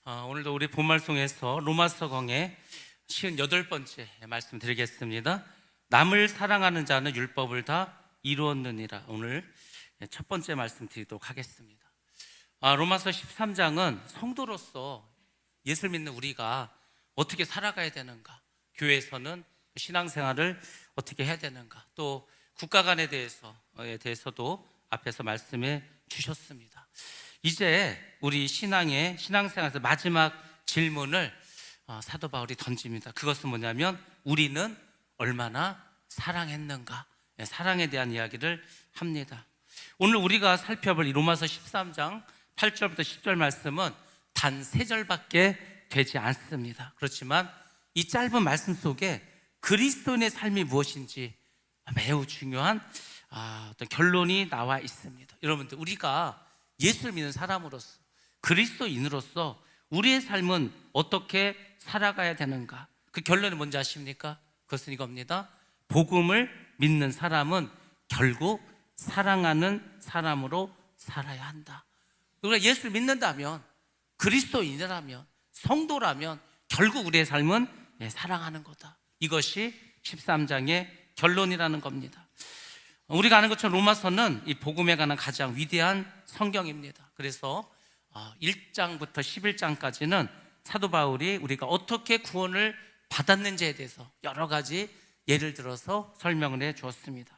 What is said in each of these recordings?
오늘도 우리 본말송에서 로마서강의 58번째 말씀 드리겠습니다. 남을 사랑하는 자는 율법을 다 이루었느니라. 오늘 첫 번째 말씀 드리도록 하겠습니다. 로마서 13장은 성도로서 예수를 믿는 우리가 어떻게 살아가야 되는가, 교회에서는 신앙생활을 어떻게 해야 되는가, 또 국가 간에 대해서도 앞에서 말씀해 주셨습니다. 이제 우리 신앙생활에서 마지막 질문을 사도 바울이 던집니다. 그것은 뭐냐면 우리는 얼마나 사랑했는가, 사랑에 대한 이야기를 합니다. 오늘 우리가 살펴볼 이 로마서 13장 8절부터 10절 말씀은 단 3절밖에 되지 않습니다. 그렇지만 이 짧은 말씀 속에 그리스도인의 삶이 무엇인지 매우 중요한 어떤 결론이 나와 있습니다. 여러분들, 우리가 예수를 믿는 사람으로서, 그리스도인으로서 우리의 삶은 어떻게 살아가야 되는가? 그 결론이 뭔지 아십니까? 그것은 이겁니다. 복음을 믿는 사람은 결국 사랑하는 사람으로 살아야 한다. 우리가 예수를 믿는다면, 그리스도인이라면, 성도라면 결국 우리의 삶은 사랑하는 거다. 이것이 13장의 결론이라는 겁니다. 우리가 아는 것처럼 로마서는 이 복음에 관한 가장 위대한 성경입니다. 그래서 1장부터 11장까지는 사도 바울이 우리가 어떻게 구원을 받았는지에 대해서 여러 가지 예를 들어서 설명을 해 주었습니다.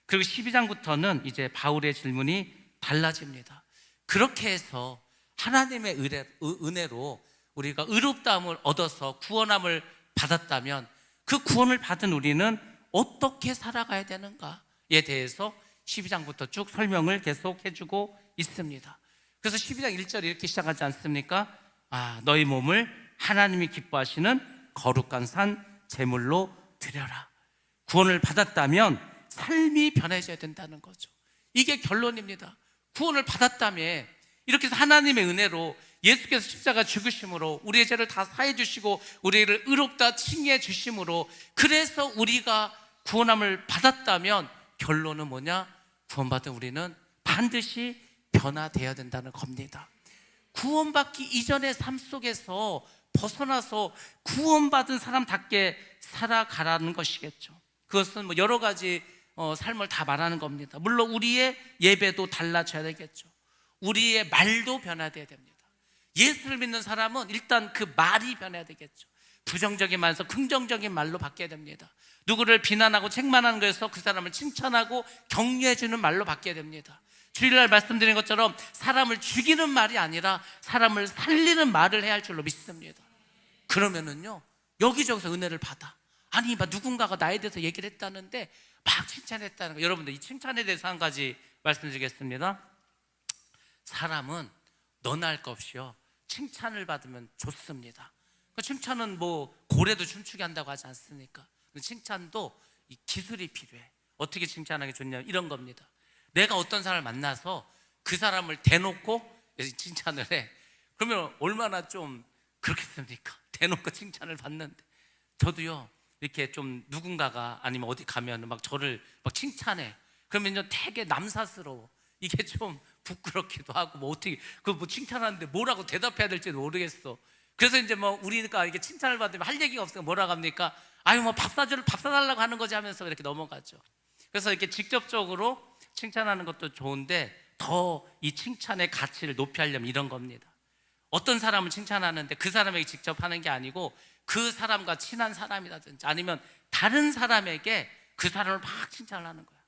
그리고 12장부터는 이제 바울의 질문이 달라집니다. 그렇게 해서 하나님의 은혜로 우리가 의롭다함을 얻어서 구원함을 받았다면 그 구원을 받은 우리는 어떻게 살아가야 되는가에 대해서 12장부터 쭉 설명을 계속 해주고 있습니다. 그래서 12장 1절이 이렇게 시작하지 않습니까? 너희 몸을 하나님이 기뻐하시는 거룩한 산 제물로 드려라. 구원을 받았다면 삶이 변해져야 된다는 거죠. 이게 결론입니다. 구원을 받았다며 이렇게 해서 하나님의 은혜로 예수께서 십자가 죽으심으로 우리의 죄를 다 사해 주시고 우리를 의롭다 칭해 주심으로, 그래서 우리가 구원함을 받았다면 결론은 뭐냐? 구원받은 우리는 반드시 변화되어야 된다는 겁니다. 구원받기 이전의 삶 속에서 벗어나서 구원받은 사람답게 살아가라는 것이겠죠. 그것은 뭐 여러 가지 삶을 다 말하는 겁니다. 물론 우리의 예배도 달라져야 되겠죠. 우리의 말도 변화되어야 됩니다. 예수를 믿는 사람은 일단 그 말이 변해야 되겠죠. 부정적인 말에서 긍정적인 말로 바뀌어야 됩니다. 누구를 비난하고 책망하는 것에서 그 사람을 칭찬하고 격려해주는 말로 바뀌어야 됩니다. 주일날 말씀드린 것처럼 사람을 죽이는 말이 아니라 사람을 살리는 말을 해야 할 줄로 믿습니다. 그러면은요, 여기저기서 은혜를 받아. 아니, 누군가가 나에 대해서 얘기를 했다는데 막 칭찬했다는 거. 여러분들, 이 칭찬에 대해서 한 가지 말씀드리겠습니다. 사람은 너나 할 것 없이요, 칭찬을 받으면 좋습니다. 그 칭찬은 뭐 고래도 춤추게 한다고 하지 않습니까? 칭찬도 이 기술이 필요해. 어떻게 칭찬하는 게 좋냐, 이런 겁니다. 내가 어떤 사람을 만나서 그 사람을 대놓고 칭찬을 해. 그러면 얼마나 좀 그렇겠습니까? 대놓고 칭찬을 받는데. 저도요, 이렇게 좀 누군가가 아니면 어디 가면 막 저를 막 칭찬해. 그러면 되게 남사스러워. 이게 좀 부끄럽기도 하고, 뭐 어떻게 뭐 칭찬하는데 뭐라고 대답해야 될지도 모르겠어. 그래서 이제 뭐 우리가 이게 칭찬을 받으면 할 얘기가 없으니까 뭐라고 합니까? 뭐 밥 사달라고 하는 거지 하면서 이렇게 넘어가죠. 그래서 이렇게 직접적으로 칭찬하는 것도 좋은데 더 이 칭찬의 가치를 높이 하려면 이런 겁니다. 어떤 사람을 칭찬하는데 그 사람에게 직접 하는 게 아니고 그 사람과 친한 사람이라든지 아니면 다른 사람에게 그 사람을 막 칭찬을 하는 거야.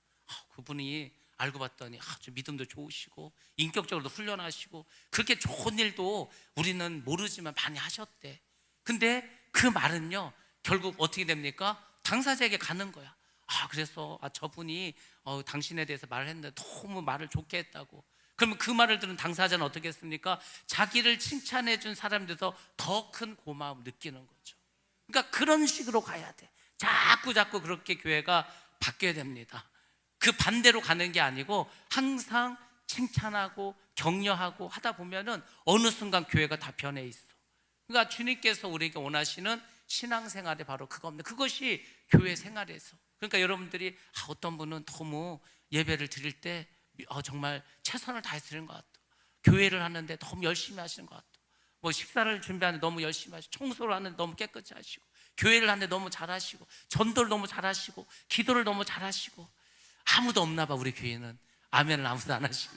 그분이 알고 봤더니 아주 믿음도 좋으시고 인격적으로도 훌륭하시고 그렇게 좋은 일도 우리는 모르지만 많이 하셨대. 근데 그 말은요, 결국 어떻게 됩니까? 당사자에게 가는 거야. 그래서 저분이 당신에 대해서 말을 했는데 너무 말을 좋게 했다고. 그러면 그 말을 들은 당사자는 어떻게 했습니까? 자기를 칭찬해 준 사람에 대해서 더 큰 고마움을 느끼는 거죠. 그러니까 그런 식으로 가야 돼. 자꾸 그렇게 교회가 바뀌어야 됩니다. 그 반대로 가는 게 아니고 항상 칭찬하고 격려하고 하다 보면은 어느 순간 교회가 다 변해 있어. 그러니까 주님께서 우리에게 원하시는 신앙생활이 바로 그겁니다. 그것이 교회 생활에서. 그러니까 여러분들이 어떤 분은 너무 예배를 드릴 때 정말 최선을 다해 드리는 것 같아. 교회를 하는데 너무 열심히 하시는 것 같아. 뭐 식사를 준비하는데 너무 열심히 하시고, 청소를 하는데 너무 깨끗이 하시고, 교회를 하는데 너무 잘하시고, 전도를 너무 잘하시고, 기도를 너무 잘하시고. 아무도 없나 봐, 우리 교회는. 아멘을 아무도 안 하시고,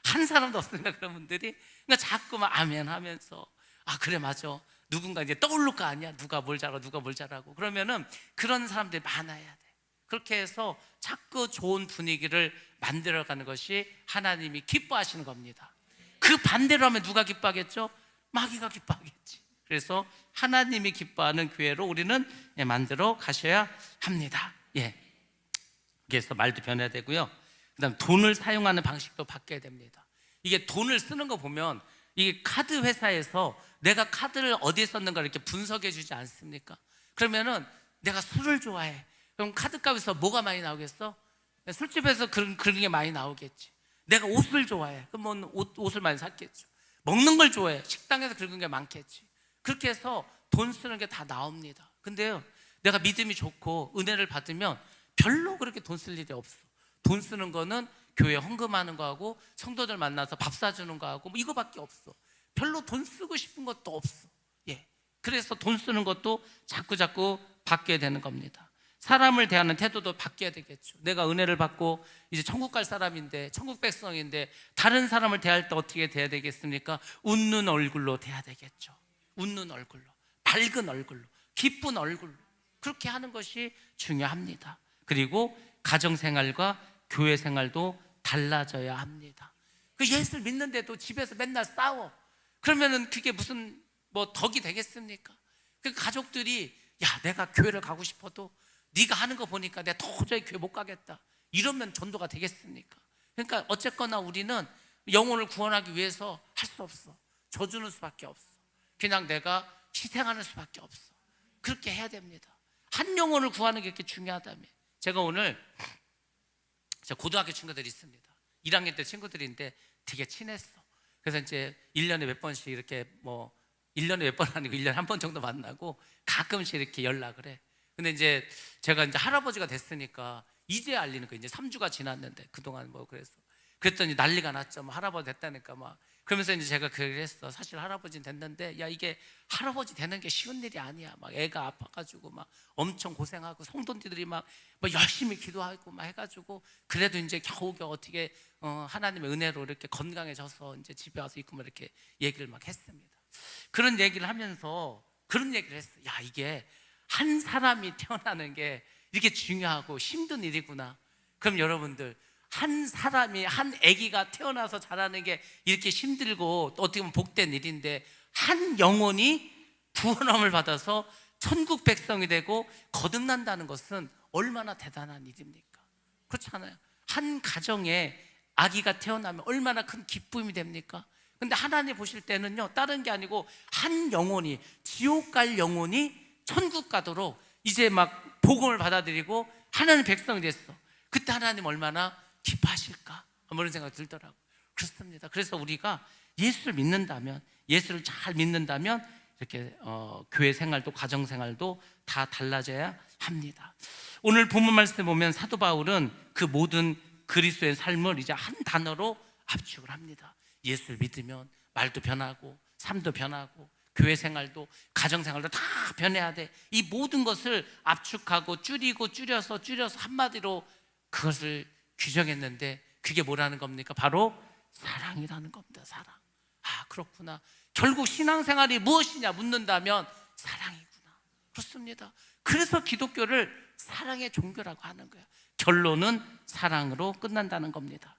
한 사람도 없으니까 그런 분들이 그러니까 자꾸만 아멘 하면서, 아 그래 맞아, 누군가 이제 떠오를 거 아니야, 누가 뭘 잘하고 누가 뭘 잘하고. 그러면은 그런 사람들이 많아야 돼. 그렇게 해서 자꾸 좋은 분위기를 만들어가는 것이 하나님이 기뻐하시는 겁니다. 그 반대로 하면 누가 기뻐하겠죠? 마귀가 기뻐하겠지. 그래서 하나님이 기뻐하는 교회로 우리는 만들어 가셔야 합니다. 그래서 말도 변해야 되고요. 그다음 돈을 사용하는 방식도 바뀌어야 됩니다. 이게 돈을 쓰는 거 보면, 이게 카드 회사에서 내가 카드를 어디에 썼는가 이렇게 분석해 주지 않습니까? 그러면은 내가 술을 좋아해. 그럼 카드값에서 뭐가 많이 나오겠어? 술집에서 그런 게 많이 나오겠지. 내가 옷을 좋아해. 그럼 뭐 옷을 많이 샀겠죠. 먹는 걸 좋아해. 식당에서 그런 게 많겠지. 그렇게 해서 돈 쓰는 게 다 나옵니다. 근데요, 내가 믿음이 좋고 은혜를 받으면 별로 그렇게 돈 쓸 일이 없어. 돈 쓰는 거는 교회 헌금하는 거하고 성도들 만나서 밥 사주는 거하고 뭐 이거밖에 없어. 별로 돈 쓰고 싶은 것도 없어. 그래서 돈 쓰는 것도 자꾸 바뀌어야 되는 겁니다. 사람을 대하는 태도도 바뀌어야 되겠죠. 내가 은혜를 받고 이제 천국 갈 사람인데, 천국 백성인데 다른 사람을 대할 때 어떻게 대해야 되겠습니까? 웃는 얼굴로 대해야 되겠죠. 웃는 얼굴로, 밝은 얼굴로, 기쁜 얼굴로, 그렇게 하는 것이 중요합니다. 그리고 가정생활과 교회생활도 달라져야 합니다. 그 예수를 믿는데도 집에서 맨날 싸워. 그러면은 그게 무슨 뭐 덕이 되겠습니까? 그 가족들이, 야 내가 교회를 가고 싶어도 네가 하는 거 보니까 내가 도저히 교회 못 가겠다, 이러면 전도가 되겠습니까? 그러니까 어쨌거나 우리는 영혼을 구원하기 위해서 할 수 없어. 져주는 수밖에 없어. 그냥 내가 희생하는 수밖에 없어. 그렇게 해야 됩니다. 한 영혼을 구하는 게 그렇게 중요하다며. 제가 오늘 고등학교 친구들이 있습니다. 1학년 때 친구들인데 되게 친했어. 그래서 이제 1년에 몇 번씩 이렇게 뭐 1년에 몇 번 아니고 1년에 한 번 정도 만나고 가끔씩 이렇게 연락을 해. 근데 이제 제가 이제 할아버지가 됐으니까 이제 알리는 거예요. 이제 3주가 지났는데 그동안 뭐 그랬더니 난리가 났죠. 뭐 할아버지 됐다니까 막. 그러면서 이제 제가 그 얘기를 했어. 사실 할아버지는 됐는데, 야 이게 할아버지 되는 게 쉬운 일이 아니야. 막 애가 아파가지고 막 엄청 고생하고 성도들이 막 열심히 기도하고 막 해가지고 그래도 이제 겨우겨우 어떻게 하나님의 은혜로 이렇게 건강해져서 이제 집에 와서 있고 막 이렇게 얘기를 막 했습니다. 그런 얘기를 하면서 그런 얘기를 했어. 야 이게 한 사람이 태어나는 게 이렇게 중요하고 힘든 일이구나. 그럼 여러분들, 한 사람이, 한 아기가 태어나서 자라는 게 이렇게 힘들고 또 어떻게 보면 복된 일인데, 한 영혼이 구원함을 받아서 천국 백성이 되고 거듭난다는 것은 얼마나 대단한 일입니까? 그렇지 않아요? 한 가정에 아기가 태어나면 얼마나 큰 기쁨이 됩니까? 근데 하나님 보실 때는요, 다른 게 아니고 한 영혼이, 지옥 갈 영혼이 천국 가도록 이제 막 복음을 받아들이고 하나님 백성이 됐어. 그때 하나님 얼마나 기뻐하실까? 그런 생각이 들더라고요. 그렇습니다. 그래서 우리가 예수를 믿는다면, 예수를 잘 믿는다면 이렇게 교회 생활도 가정 생활도 다 달라져야 합니다. 오늘 본문 말씀에 보면 사도 바울은 그 모든 그리스도의 삶을 이제 한 단어로 압축을 합니다. 예수를 믿으면 말도 변하고 삶도 변하고 교회 생활도 가정 생활도 다 변해야 돼. 이 모든 것을 압축하고 줄여서 한마디로 그것을 규정했는데, 그게 뭐라는 겁니까? 바로 사랑이라는 겁니다. 사랑. 아 그렇구나. 결국 신앙생활이 무엇이냐 묻는다면 사랑이구나. 그렇습니다. 그래서 기독교를 사랑의 종교라고 하는 거예요. 결론은 사랑으로 끝난다는 겁니다.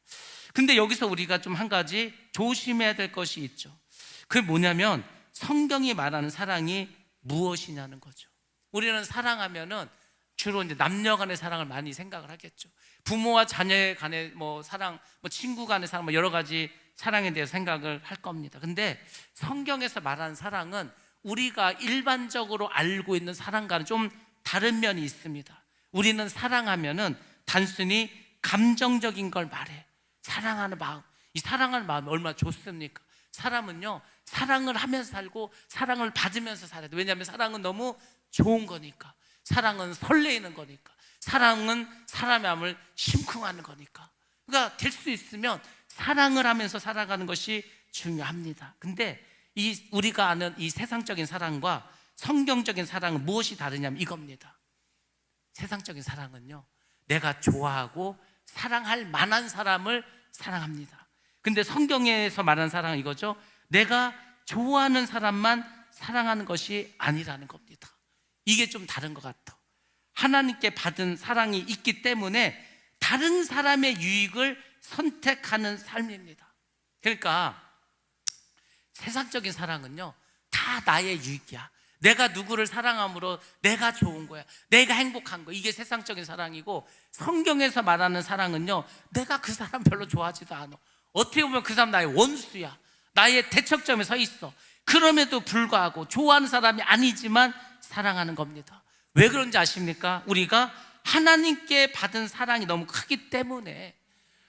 근데 여기서 우리가 좀 한 가지 조심해야 될 것이 있죠. 그게 뭐냐면 성경이 말하는 사랑이 무엇이냐는 거죠. 우리는 사랑하면은 주로 이제 남녀 간의 사랑을 많이 생각을 하겠죠. 부모와 자녀 간의 사랑, 친구 간의 사랑, 여러 가지 사랑에 대해서 생각을 할 겁니다. 근데 성경에서 말하는 사랑은 우리가 일반적으로 알고 있는 사랑과는 좀 다른 면이 있습니다. 우리는 사랑하면은 단순히 감정적인 걸 말해. 사랑하는 마음. 이 사랑하는 마음이 얼마나 좋습니까? 사람은요, 사랑을 하면서 살고 사랑을 받으면서 살아야 돼. 왜냐하면 사랑은 너무 좋은 거니까. 사랑은 설레이는 거니까. 사랑은 사람의 마음을 심쿵하는 거니까. 그러니까 될 수 있으면 사랑을 하면서 살아가는 것이 중요합니다. 근데 우리가 아는 이 세상적인 사랑과 성경적인 사랑은 무엇이 다르냐면 이겁니다. 세상적인 사랑은요, 내가 좋아하고 사랑할 만한 사람을 사랑합니다. 근데 성경에서 말하는 사랑은 이거죠. 내가 좋아하는 사람만 사랑하는 것이 아니라는 겁니다. 이게 좀 다른 것 같아. 하나님께 받은 사랑이 있기 때문에 다른 사람의 유익을 선택하는 삶입니다. 그러니까 세상적인 사랑은요, 다 나의 유익이야. 내가 누구를 사랑함으로 내가 좋은 거야, 내가 행복한 거, 이게 세상적인 사랑이고, 성경에서 말하는 사랑은요, 내가 그 사람 별로 좋아하지도 않아. 어떻게 보면 그 사람 나의 원수야, 나의 대척점에 서 있어. 그럼에도 불구하고 좋아하는 사람이 아니지만 사랑하는 겁니다. 왜 그런지 아십니까? 우리가 하나님께 받은 사랑이 너무 크기 때문에,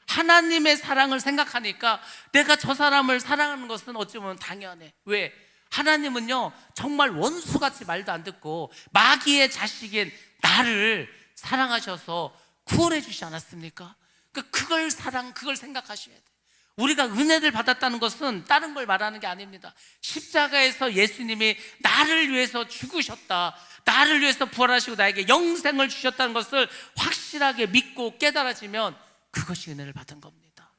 하나님의 사랑을 생각하니까 내가 저 사람을 사랑하는 것은 어찌 보면 당연해. 왜? 하나님은요, 정말 원수같이 말도 안 듣고 마귀의 자식인 나를 사랑하셔서 구원해 주시지 않았습니까? 그걸 생각하셔야 돼. 우리가 은혜를 받았다는 것은 다른 걸 말하는 게 아닙니다. 십자가에서 예수님이 나를 위해서 죽으셨다, 나를 위해서 부활하시고 나에게 영생을 주셨다는 것을 확실하게 믿고 깨달아지면 그것이 은혜를 받은 겁니다.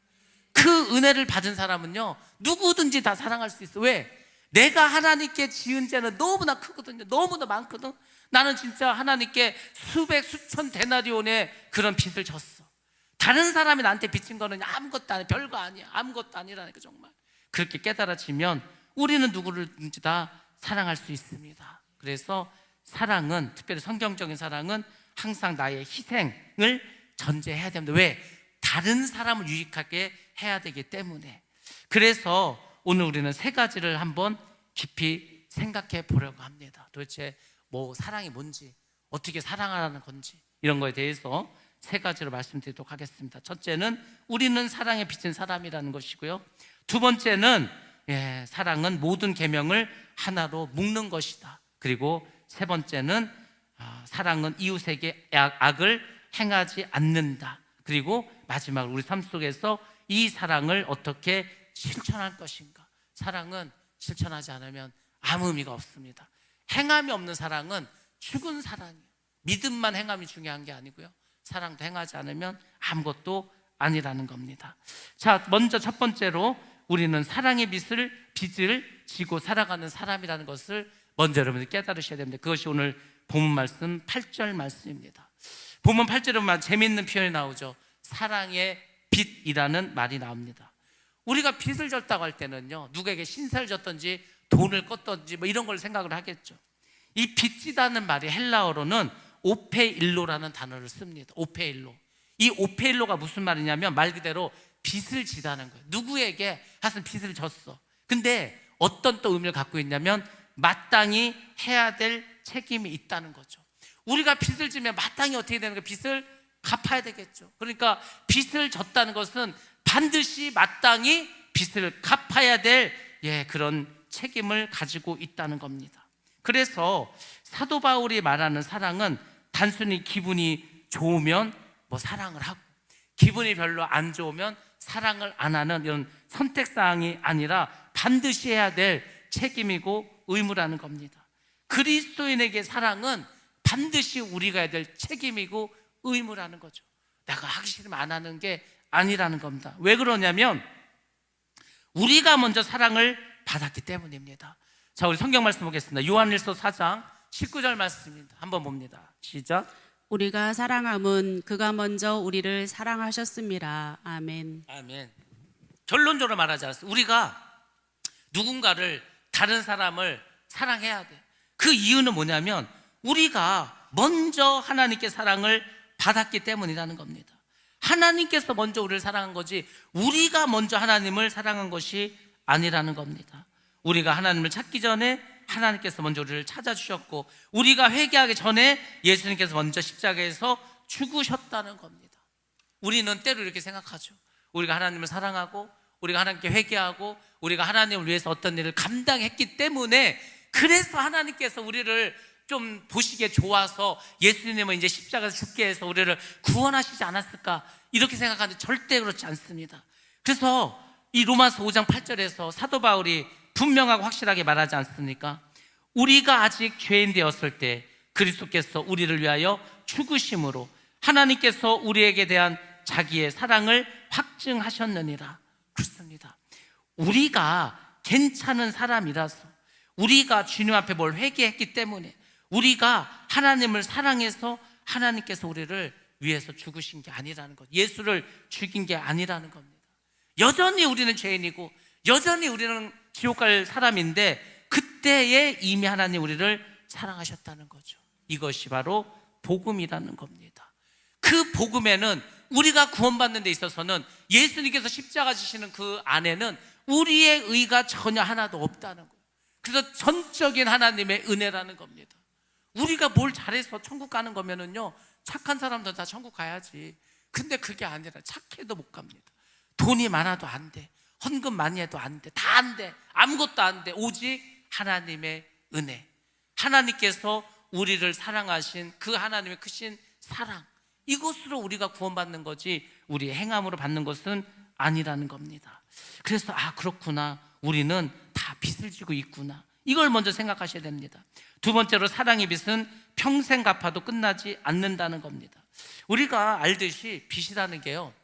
그 은혜를 받은 사람은요, 누구든지 다 사랑할 수 있어. 왜? 내가 하나님께 지은 죄는 너무나 크거든요. 너무나 많거든. 나는 진짜 하나님께 수백 수천 데나리온의 그런 빚을 졌어. 다른 사람이 나한테 빚진 거는 아무것도 아니야, 별거 아니야, 아무것도 아니라니까. 정말 그렇게 깨달아지면 우리는 누구든지 다 사랑할 수 있습니다. 그래서 사랑은, 특별히 성경적인 사랑은 항상 나의 희생을 전제해야 됩니다. 왜? 다른 사람을 유익하게 해야 되기 때문에. 그래서 오늘 우리는 세 가지를 한번 깊이 생각해 보려고 합니다. 도대체 사랑이 뭔지, 어떻게 사랑하라는 건지, 이런 거에 대해서 세 가지로 말씀드리도록 하겠습니다. 첫째는 우리는 사랑에 비친 사람이라는 것이고요. 두 번째는 사랑은 모든 계명을 하나로 묶는 것이다. 그리고 세 번째는 사랑은 이웃에게 악을 행하지 않는다. 그리고 마지막으로 우리 삶 속에서 이 사랑을 어떻게 실천할 것인가. 사랑은 실천하지 않으면 아무 의미가 없습니다. 행함이 없는 사랑은 죽은 사랑이에요. 믿음만 행함이 중요한 게 아니고요, 사랑도 행하지 않으면 아무것도 아니라는 겁니다. 자, 먼저 첫 번째로 우리는 사랑의 빚을 지고 살아가는 사람이라는 것을 먼저 여러분들 깨달으셔야 됩니다. 그것이 오늘 본문 말씀 8절 말씀입니다. 본문 8절에 보면 재미있는 표현이 나오죠. 사랑의 빚이라는 말이 나옵니다. 우리가 빚을 졌다고 할 때는요, 누구에게 신세를 졌든지 돈을 껐든지 이런 걸 생각을 하겠죠. 이 빚지다는 말이 헬라어로는 오페일로라는 단어를 씁니다. 오페일로. 이 오페일로가 무슨 말이냐면 말 그대로 빚을 지다는 거예요. 누구에게 하여튼 빚을 졌어. 근데 어떤 또 의미를 갖고 있냐면 마땅히 해야 될 책임이 있다는 거죠. 우리가 빚을 지면 마땅히 어떻게 되는 거예요? 빚을 갚아야 되겠죠. 그러니까 빚을 졌다는 것은 반드시 마땅히 빚을 갚아야 될 그런 책임을 가지고 있다는 겁니다. 그래서 사도 바울이 말하는 사랑은 단순히 기분이 좋으면 사랑을 하고, 기분이 별로 안 좋으면 사랑을 안 하는 이런 선택사항이 아니라 반드시 해야 될 책임이고 의무라는 겁니다. 그리스도인에게 사랑은 반드시 우리가 해야 될 책임이고 의무라는 거죠. 내가 하기 싫으면 안 하는 게 아니라는 겁니다. 왜 그러냐면 우리가 먼저 사랑을 받았기 때문입니다. 자, 우리 성경 말씀 보겠습니다. 요한일서 4장 19절 말씀입니다. 한번 봅니다. 시작. 우리가 사랑함은 그가 먼저 우리를 사랑하셨습니다. 아멘. 아멘. 결론적으로 말하지 않았어요. 우리가 누군가를, 다른 사람을 사랑해야 돼. 그 이유는 뭐냐면 우리가 먼저 하나님께 사랑을 받았기 때문이라는 겁니다. 하나님께서 먼저 우리를 사랑한 거지 우리가 먼저 하나님을 사랑한 것이 아니라는 겁니다. 우리가 하나님을 찾기 전에 하나님께서 먼저 우리를 찾아주셨고, 우리가 회개하기 전에 예수님께서 먼저 십자가에서 죽으셨다는 겁니다. 우리는 때로 이렇게 생각하죠. 우리가 하나님을 사랑하고, 우리가 하나님께 회개하고, 우리가 하나님을 위해서 어떤 일을 감당했기 때문에, 그래서 하나님께서 우리를 좀 보시기에 좋아서 예수님은 이제 십자가에서 죽게 해서 우리를 구원하시지 않았을까, 이렇게 생각하는데 절대 그렇지 않습니다. 그래서 이 로마서 5장 8절에서 사도 바울이 분명하고 확실하게 말하지 않습니까? 우리가 아직 죄인 되었을 때 그리스도께서 우리를 위하여 죽으심으로 하나님께서 우리에게 대한 자기의 사랑을 확증하셨느니라. 그렇습니다. 우리가 괜찮은 사람이라서, 우리가 주님 앞에 뭘 회개했기 때문에, 우리가 하나님을 사랑해서 하나님께서 우리를 위해서 죽으신 게 아니라는 것, 예수를 죽인 게 아니라는 겁니다. 여전히 우리는 죄인이고 여전히 우리는 지옥 갈 사람인데 그때에 이미 하나님 우리를 사랑하셨다는 거죠. 이것이 바로 복음이라는 겁니다. 그 복음에는, 우리가 구원받는 데 있어서는 예수님께서 십자가 지시는 그 안에는 우리의 의가 전혀 하나도 없다는 거예요. 그래서 전적인 하나님의 은혜라는 겁니다. 우리가 뭘 잘해서 천국 가는 거면은요, 착한 사람들 다 천국 가야지. 근데 그게 아니라 착해도 못 갑니다. 돈이 많아도 안 돼, 헌금 많이 해도 안 돼, 다 안 돼, 아무것도 안 돼. 오직 하나님의 은혜, 하나님께서 우리를 사랑하신 그 하나님의 크신 사랑, 이것으로 우리가 구원받는 거지 우리의 행함으로 받는 것은 아니라는 겁니다. 그래서 그렇구나, 우리는 다 빚을 지고 있구나, 이걸 먼저 생각하셔야 됩니다. 두 번째로, 사랑의 빚은 평생 갚아도 끝나지 않는다는 겁니다. 우리가 알듯이 빚이라는 게요,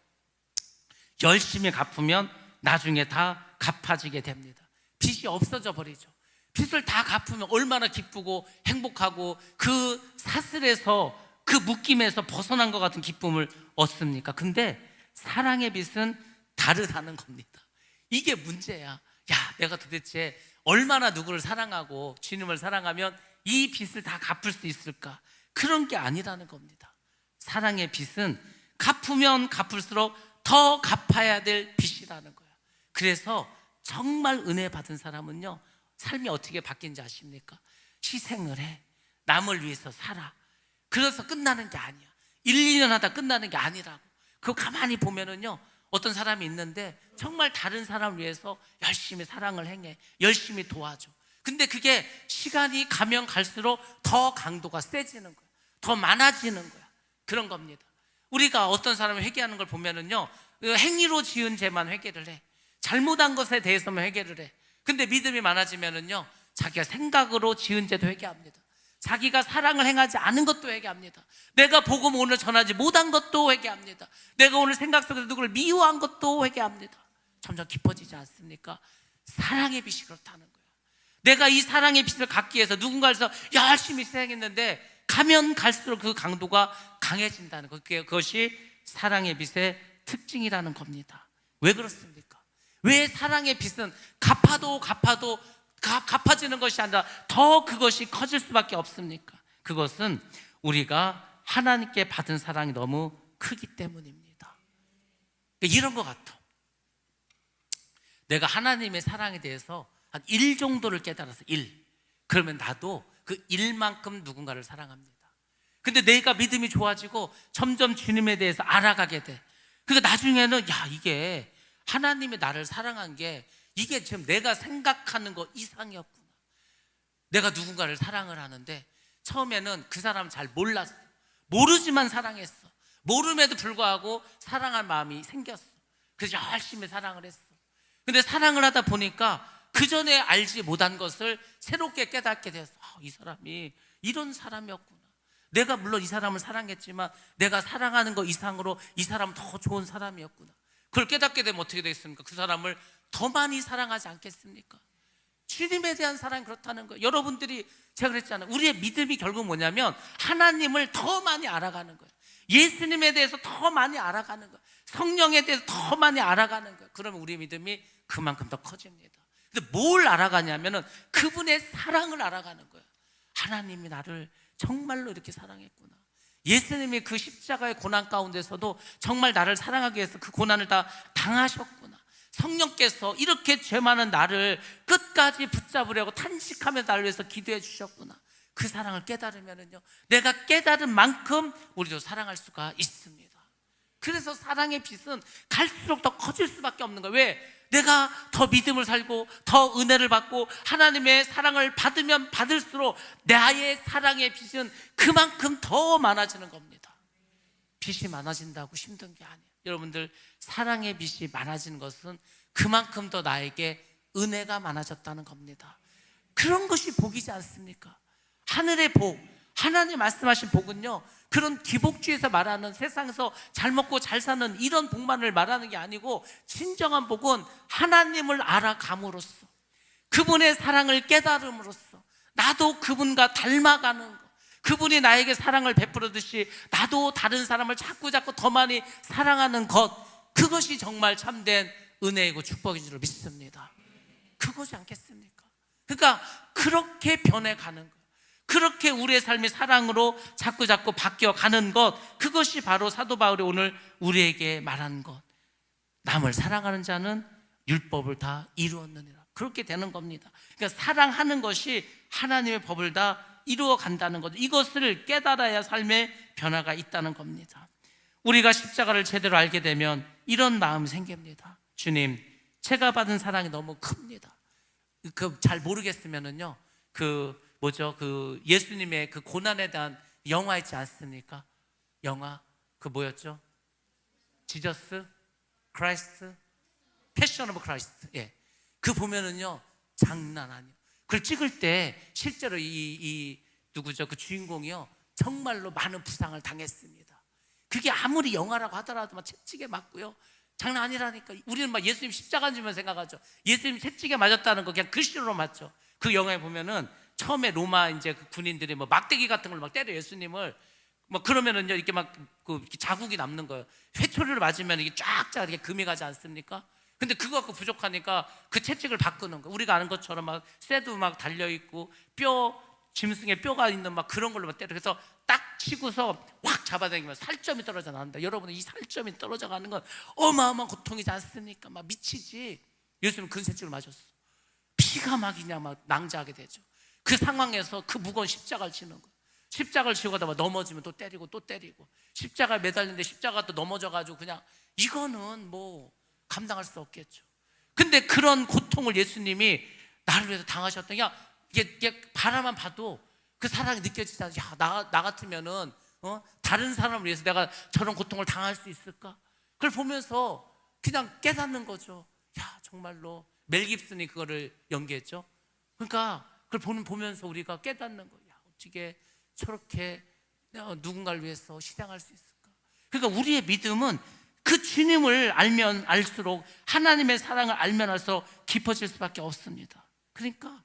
열심히 갚으면 나중에 다 갚아지게 됩니다. 빚이 없어져 버리죠. 빚을 다 갚으면 얼마나 기쁘고 행복하고 그 사슬에서, 그 묶임에서 벗어난 것 같은 기쁨을 얻습니까? 근데 사랑의 빚은 다르다는 겁니다. 이게 문제야. 내가 도대체 얼마나 누구를 사랑하고 주님을 사랑하면 이 빚을 다 갚을 수 있을까? 그런 게 아니라는 겁니다. 사랑의 빚은 갚으면 갚을수록 더 갚아야 될 빚이라는 거예요. 그래서 정말 은혜 받은 사람은요, 삶이 어떻게 바뀐지 아십니까? 희생을 해, 남을 위해서 살아. 그래서 끝나는 게 아니야. 1, 2년 하다 끝나는 게 아니라고. 그거 가만히 보면은요, 어떤 사람이 있는데 정말 다른 사람을 위해서 열심히 사랑을 행해, 열심히 도와줘. 근데 그게 시간이 가면 갈수록 더 강도가 세지는 거야, 더 많아지는 거야. 그런 겁니다. 우리가 어떤 사람을 회개하는 걸 보면은요, 행위로 지은 죄만 회개를 해, 잘못한 것에 대해서만 회개를 해. 근데 믿음이 많아지면은요, 자기가 생각으로 지은 죄도 회개합니다. 자기가 사랑을 행하지 않은 것도 회개합니다. 내가 복음 오늘 전하지 못한 것도 회개합니다. 내가 오늘 생각 속에서 누구를 미워한 것도 회개합니다. 점점 깊어지지 않습니까? 사랑의 빚이 그렇다는 거예요. 내가 이 사랑의 빚을 갚기 위해서 누군가를 위해서 열심히 희생했는데 가면 갈수록 그 강도가 강해진다는 것, 그것이 사랑의 빚의 특징이라는 겁니다. 왜 그렇습니까? 왜 사랑의 빚은 갚아도 갚아지는 것이 아니라 더 그것이 커질 수밖에 없습니까? 그것은 우리가 하나님께 받은 사랑이 너무 크기 때문입니다. 이런 것 같아. 내가 하나님의 사랑에 대해서 한 1 정도를 깨달아서 1, 그러면 나도 그 1만큼 누군가를 사랑합니다. 근데 내가 믿음이 좋아지고 점점 주님에 대해서 알아가게 돼. 그러니까 나중에는 이게 하나님이 나를 사랑한 게 이게 지금 내가 생각하는 거 이상이었구나. 내가 누군가를 사랑을 하는데 처음에는 그 사람 잘 몰랐어. 모르지만 사랑했어. 모름에도 불구하고 사랑할 마음이 생겼어. 그래서 열심히 사랑을 했어. 근데 사랑을 하다 보니까 그 전에 알지 못한 것을 새롭게 깨닫게 됐어. 이 사람이 이런 사람이었구나. 내가 물론 이 사람을 사랑했지만 내가 사랑하는 것 이상으로 이 사람은 더 좋은 사람이었구나. 그걸 깨닫게 되면 어떻게 되겠습니까? 그 사람을 더 많이 사랑하지 않겠습니까? 주님에 대한 사랑이 그렇다는 거예요. 여러분들이, 제가 그랬잖아요, 우리의 믿음이 결국 뭐냐면 하나님을 더 많이 알아가는 거예요. 예수님에 대해서 더 많이 알아가는 거예요. 성령에 대해서 더 많이 알아가는 거예요. 그러면 우리의 믿음이 그만큼 더 커집니다. 근데 뭘 알아가냐면은 그분의 사랑을 알아가는 거예요. 하나님이 나를 정말로 이렇게 사랑했구나. 예수님이 그 십자가의 고난 가운데서도 정말 나를 사랑하기 위해서 그 고난을 다 당하셨구나. 성령께서 이렇게 죄 많은 나를 끝까지 붙잡으려고 탄식하면서 나를 위해서 기도해 주셨구나. 그 사랑을 깨달으면은요, 내가 깨달은 만큼 우리도 사랑할 수가 있습니다. 그래서 사랑의 빚은 갈수록 더 커질 수밖에 없는 거예요. 왜? 내가 더 믿음을 살고 더 은혜를 받고 하나님의 사랑을 받으면 받을수록 나의 사랑의 빚은 그만큼 더 많아지는 겁니다. 빚이 많아진다고 힘든 게 아니에요. 여러분들, 사랑의 빚이 많아지는 것은 그만큼 더 나에게 은혜가 많아졌다는 겁니다. 그런 것이 복이지 않습니까? 하늘의 복, 하나님 말씀하신 복은요, 그런 기복주의에서 말하는 세상에서 잘 먹고 잘 사는 이런 복만을 말하는 게 아니고, 진정한 복은 하나님을 알아감으로써, 그분의 사랑을 깨달음으로써 나도 그분과 닮아가는 것, 그분이 나에게 사랑을 베풀어듯이 나도 다른 사람을 자꾸 더 많이 사랑하는 것, 그것이 정말 참된 은혜이고 축복인 줄 믿습니다. 그거지 않겠습니까? 그러니까 그렇게 변해가는 것, 그렇게 우리의 삶이 사랑으로 자꾸 바뀌어가는 것, 그것이 바로 사도 바울이 오늘 우리에게 말하는 것. 남을 사랑하는 자는 율법을 다 이루었느니라. 그렇게 되는 겁니다. 그러니까 사랑하는 것이 하나님의 법을 다 이루어 간다는 것, 이것을 깨달아야 삶의 변화가 있다는 겁니다. 우리가 십자가를 제대로 알게 되면 이런 마음이 생깁니다. 주님, 제가 받은 사랑이 너무 큽니다. 잘 모르겠으면은요, 예수님의 그 고난에 대한 영화 있지 않습니까? 영화 뭐였죠? 지저스 크라이스트, 패션 오브 크라이스트. 예, 그 보면은요, 장난 아니에요. 그걸 찍을 때 실제로 누구죠? 그 주인공이요, 정말로 많은 부상을 당했습니다. 그게 아무리 영화라고 하더라도 막 채찍에 맞고요, 장난 아니라니까. 우리는 막 예수님 십자가인 줄만 생각하죠. 예수님 채찍에 맞았다는 거 그냥 글씨로 맞죠. 그 영화에 보면은 처음에 로마 이제 그 군인들이 뭐 막대기 같은 걸 막 때려 예수님을. 뭐 그러면은요, 이렇게 막 이렇게 자국이 남는 거예요. 회초리를 맞으면 이게 쫙쫙 이렇게 금이 가지 않습니까? 근데 그거 갖고 부족하니까 그 채찍을 바꾸는 거예요. 우리가 아는 것처럼 막 쇠도 막 달려 있고 짐승의 뼈가 있는 막 그런 걸로 막 때려. 그래서 딱 치고서 확 잡아당기면 살점이 떨어져 나온다. 여러분, 이 살점이 떨어져 가는 건 어마어마한 고통이지 않습니까? 막 미치지. 예수님은 그 채찍을 맞았어. 피가 막 그냥 막 낭자하게 되죠. 그 상황에서 그 무거운 십자가를 치는 거예요. 십자가를 치고 가다가 넘어지면 또 때리고 또 때리고, 십자가에 매달리는데 십자가가 또 넘어져가지고 그냥 이거는 뭐 감당할 수 없겠죠. 근데 그런 고통을 예수님이 나를 위해서 당하셨던, 이게 바라만 봐도 그 사랑이 느껴지잖아요. 나 같으면은 다른 사람을 위해서 내가 저런 고통을 당할 수 있을까? 그걸 보면서 그냥 깨닫는 거죠. 정말로 멜 깁슨이 그거를 연기했죠. 그러니까 그걸 보면서 우리가 깨닫는 거예요. 어떻게 저렇게 누군가를 위해서 희생할 수 있을까? 그러니까 우리의 믿음은 그 주님을 알면 알수록, 하나님의 사랑을 알면 알수록 깊어질 수밖에 없습니다. 그러니까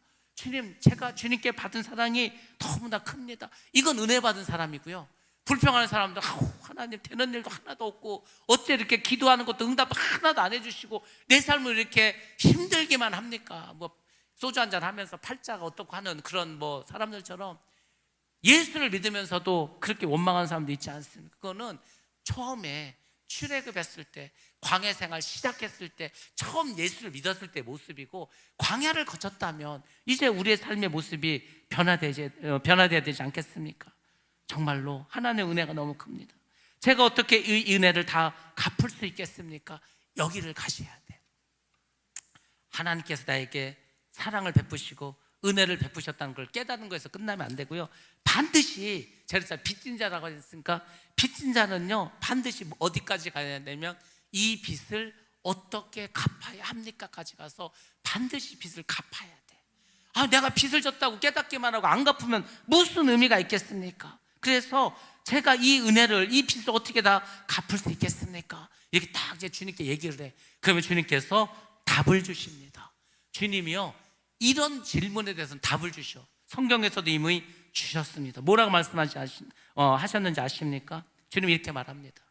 제가 주님께 받은 사랑이 너무나 큽니다. 이건 은혜 받은 사람이고요. 불평하는 사람들, 하나님 되는 일도 하나도 없고, 어째 이렇게 기도하는 것도 응답 하나도 안 해주시고 내 삶을 이렇게 힘들게만 합니까? 뭐 소주 한잔 하면서 팔자가 어떻고 하는 그런 뭐 사람들처럼 예수를 믿으면서도 그렇게 원망하는 사람도 있지 않습니까? 그거는 처음에 출애굽했을 때, 광야 생활 시작했을 때, 처음 예수를 믿었을 때 모습이고, 광야를 거쳤다면 이제 우리의 삶의 모습이 변화되어야 되지 않겠습니까? 정말로 하나님의 은혜가 너무 큽니다. 제가 어떻게 이 은혜를 다 갚을 수 있겠습니까? 여기를 가셔야 돼요. 하나님께서 나에게 사랑을 베푸시고 은혜를 베푸셨다는 걸 깨닫는 거에서 끝나면 안 되고요, 반드시, 제가 빚진 자라고 했으니까, 빚진 자는요 반드시 어디까지 가야 되냐면 이 빚을 어떻게 갚아야 합니까?까지 가서 반드시 빚을 갚아야 돼. 내가 빚을 졌다고 깨닫기만 하고 안 갚으면 무슨 의미가 있겠습니까? 그래서 제가 이 은혜를, 이 빚을 어떻게 다 갚을 수 있겠습니까? 이렇게 딱 이제 주님께 얘기를 해. 그러면 주님께서 답을 주십니다. 주님이요, 이런 질문에 대해서는 답을 주셔. 성경에서도 이미 주셨습니다. 뭐라고 하셨는지 아십니까? 주님이 이렇게 말합니다.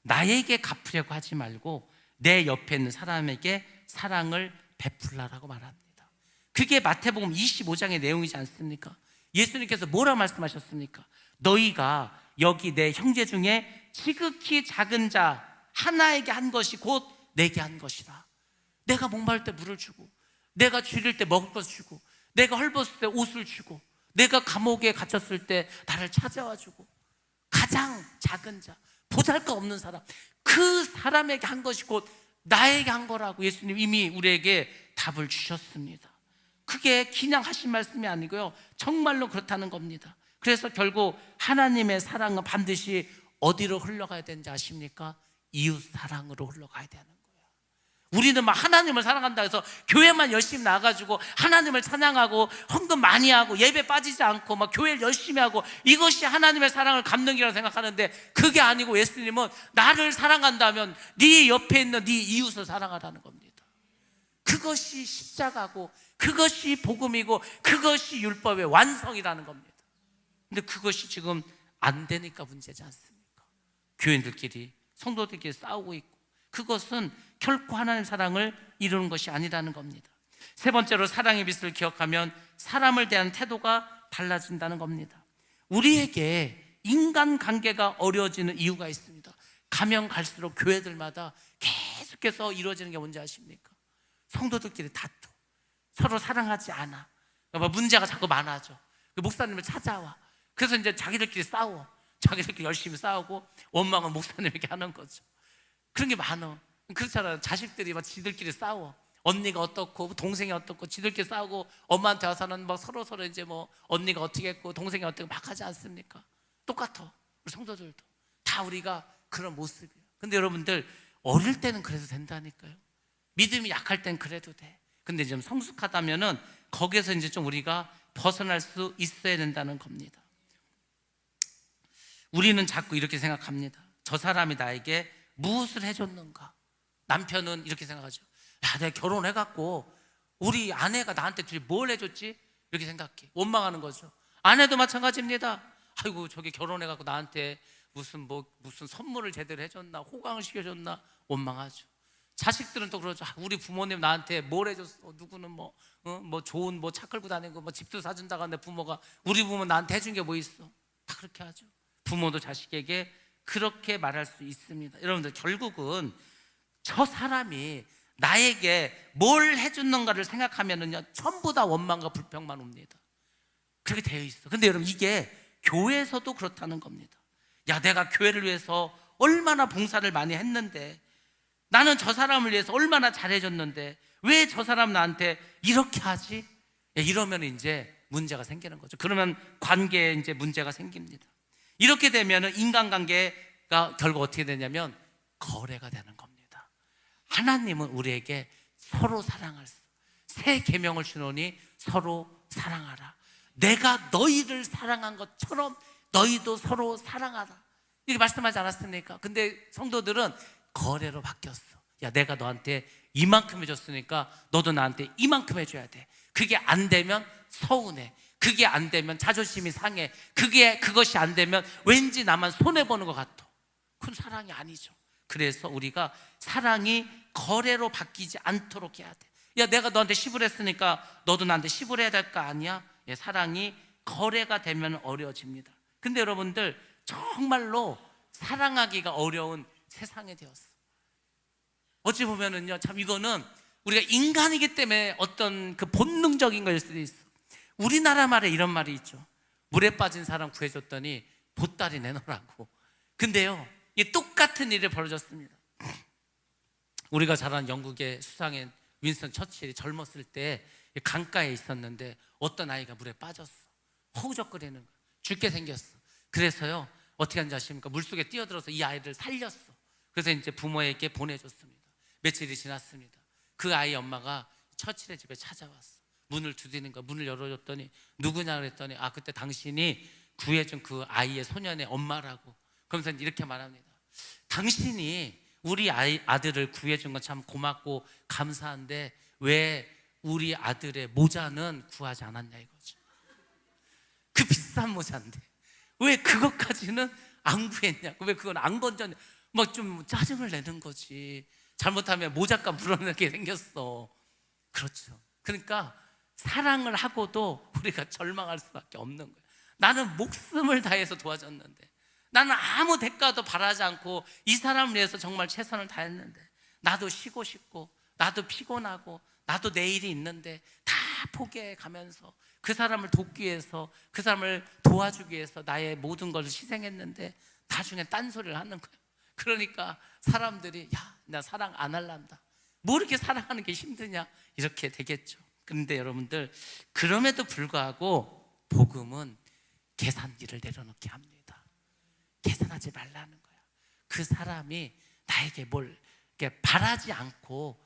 나에게 갚으려고 하지 말고 내 옆에 있는 사람에게 사랑을 베풀라라고 말합니다. 그게 마태복음 25장의 내용이지 않습니까? 예수님께서 뭐라고 말씀하셨습니까? 너희가 여기 내 형제 중에 지극히 작은 자 하나에게 한 것이 곧 내게 한 것이라. 내가 목마를 때 물을 주고, 내가 줄일 때 먹을 것을 주고, 내가 헐벗을 때 옷을 주고, 내가 감옥에 갇혔을 때 나를 찾아와 주고, 가장 작은 자, 보잘것없는 사람, 그 사람에게 한 것이 곧 나에게 한 거라고 예수님 이미 우리에게 답을 주셨습니다. 그게 그냥 하신 말씀이 아니고요, 정말로 그렇다는 겁니다. 그래서 결국 하나님의 사랑은 반드시 어디로 흘러가야 되는지 아십니까? 이웃 사랑으로 흘러가야 되는 거예요. 우리는 막 하나님을 사랑한다 해서 교회만 열심히 나가지고 하나님을 찬양하고 헌금 많이 하고 예배 빠지지 않고 막 교회를 열심히 하고 이것이 하나님의 사랑을 갚는 길이라고 생각하는데 그게 아니고 예수님은 나를 사랑한다면 네 옆에 있는 네 이웃을 사랑하라는 겁니다. 그것이 십자가고 그것이 복음이고 그것이 율법의 완성이라는 겁니다. 근데 그것이 지금 안 되니까 문제지 않습니까? 교인들끼리 성도들끼리 싸우고 있고 그것은 결코 하나님의 사랑을 이루는 것이 아니라는 겁니다. 세 번째로 사랑의 빛을 기억하면 사람을 대한 태도가 달라진다는 겁니다. 우리에게 인간관계가 어려워지는 이유가 있습니다. 가면 갈수록 교회들마다 계속해서 이루어지는 게 뭔지 아십니까? 성도들끼리 다투, 서로 사랑하지 않아, 문제가 자꾸 많아져. 목사님을 찾아와. 그래서 이제 자기들끼리 싸워. 자기들끼리 열심히 싸우고 원망은 목사님에게 하는 거죠. 그런 게 많아. 그렇잖아요. 자식들이 막 지들끼리 싸워. 언니가 어떻고 동생이 어떻고 지들끼리 싸우고 엄마한테 와서는 뭐 서로 이제 뭐 언니가 어떻게 했고 동생이 어떻게 막 하지 않습니까? 똑같아. 우리 성도들도 다 우리가 그런 모습이에요. 근데 여러분들 어릴 때는 그래도 된다니까요. 믿음이 약할 땐 그래도 돼. 근데 좀 성숙하다면은 거기에서 이제 좀 우리가 벗어날 수 있어야 된다는 겁니다. 우리는 자꾸 이렇게 생각합니다. 저 사람이 나에게 무엇을 해줬는가? 남편은 이렇게 생각하죠. 야, 내가 결혼해갖고 우리 아내가 나한테 둘이 뭘 해줬지? 이렇게 생각해. 원망하는 거죠. 아내도 마찬가지입니다. 아이고 저기 결혼해갖고 나한테 무슨 선물을 제대로 해줬나, 호강을 시켜줬나 원망하죠. 자식들은 또 그러죠. 우리 부모님 나한테 뭘 해줬어? 누구는 뭐 좋은 차 끌고 다니고 뭐 집도 사준다고 하는데 부모가 우리 부모 나한테 해준 게 뭐 있어? 다 그렇게 하죠. 부모도 자식에게 그렇게 말할 수 있습니다. 여러분들 결국은 저 사람이 나에게 뭘 해줬는가를 생각하면은요 전부 다 원망과 불평만 옵니다. 그렇게 되어 있어. 근데 여러분 이게 교회에서도 그렇다는 겁니다. 야, 내가 교회를 위해서 얼마나 봉사를 많이 했는데, 나는 저 사람을 위해서 얼마나 잘해줬는데 왜 저 사람 나한테 이렇게 하지? 이러면 이제 문제가 생기는 거죠. 그러면 관계에 이제 문제가 생깁니다. 이렇게 되면 인간관계가 결국 어떻게 되냐면 거래가 되는 겁니다. 하나님은 우리에게 서로 사랑할 새 계명을 주노니 서로 사랑하라. 내가 너희를 사랑한 것처럼 너희도 서로 사랑하라. 이렇게 말씀하지 않았습니까? 근데 성도들은 거래로 바뀌었어. 야, 내가 너한테 이만큼 해줬으니까 너도 나한테 이만큼 해줘야 돼. 그게 안 되면 서운해. 그게 안 되면 자존심이 상해. 그것이 안 되면 왠지 나만 손해보는 것 같아. 그건 사랑이 아니죠. 그래서 우리가 사랑이 거래로 바뀌지 않도록 해야 돼. 야, 내가 너한테 10을 했으니까 너도 나한테 10을 해야 될 거 아니야? 사랑이 거래가 되면 어려워집니다. 근데 여러분들 정말로 사랑하기가 어려운 세상이 되었어. 어찌 보면은요, 참 이거는 우리가 인간이기 때문에 어떤 그 본능적인 걸 수도 있어. 우리나라 말에 이런 말이 있죠. 물에 빠진 사람 구해줬더니 보따리 내놓으라고. 근데요, 이 똑같은 일이 벌어졌습니다. 우리가 잘 아는 영국의 수상인 윈스턴 처칠이 젊었을 때 강가에 있었는데 어떤 아이가 물에 빠졌어. 허우적거리는 거야. 죽게 생겼어. 그래서요, 어떻게 하는지 아십니까? 물속에 뛰어들어서 이 아이를 살렸어. 그래서 이제 부모에게 보내줬습니다. 며칠이 지났습니다. 그 아이 엄마가 처칠의 집에 찾아왔어. 문을 두드리는 거야. 문을 열어줬더니 누구냐 그랬더니 그때 당신이 구해준 그 아이의 소년의 엄마라고. 그러면서 이렇게 말합니다. 당신이 우리 아들을 구해준 건 참 고맙고 감사한데 왜 우리 아들의 모자는 구하지 않았냐 이거죠. 그 비싼 모자인데 왜 그것까지는 안 구했냐고. 왜 그건 안 건졌냐. 막 좀 짜증을 내는 거지. 잘못하면 모자값 물어내게 생겼어. 그렇죠. 그러니까 사랑을 하고도 우리가 절망할 수밖에 없는 거예요. 나는 목숨을 다해서 도와줬는데, 나는 아무 대가도 바라지 않고 이 사람을 위해서 정말 최선을 다했는데, 나도 쉬고 싶고 나도 피곤하고 나도 내일이 있는데 다 포기해 가면서 그 사람을 돕기 위해서, 그 사람을 도와주기 위해서 나의 모든 것을 희생했는데 나중에 딴소리를 하는 거예요. 그러니까 사람들이 야, 나 사랑 안 할란다. 뭐 이렇게 사랑하는 게 힘드냐 이렇게 되겠죠. 그런데 여러분들 그럼에도 불구하고 복음은 계산기를 내려놓게 합니다. 계산하지 말라는 거야. 그 사람이 나에게 뭘 이렇게 바라지 않고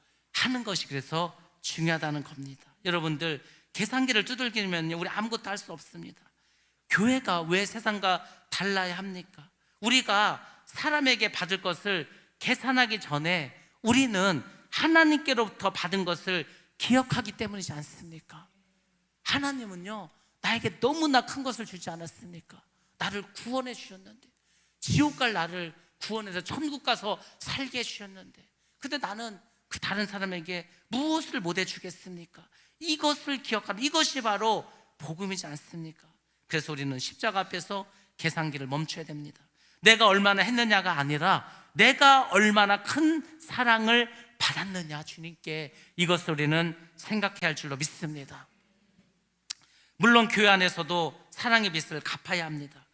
하는 것이 그래서 중요하다는 겁니다. 여러분들, 계산기를 두들기면 우리 아무것도 할 수 없습니다. 교회가 왜 세상과 달라야 합니까? 우리가 사람에게 받을 것을 계산하기 전에 우리는 하나님께로부터 받은 것을 기억하기 때문이지 않습니까? 하나님은요, 나에게 너무나 큰 것을 주지 않았습니까? 나를 구원해 주셨는데, 지옥 갈 나를 구원해서 천국 가서 살게 해주셨는데, 근데 나는 그 다른 사람에게 무엇을 못 해주겠습니까? 이것을 기억하는, 이것이 바로 복음이지 않습니까? 그래서 우리는 십자가 앞에서 계산기를 멈춰야 됩니다. 내가 얼마나 했느냐가 아니라 내가 얼마나 큰 사랑을 받았느냐, 주님께, 이것을 우리는 생각해야 할 줄로 믿습니다. 물론 교회 안에서도 사랑의 빚을 갚아야 합니다.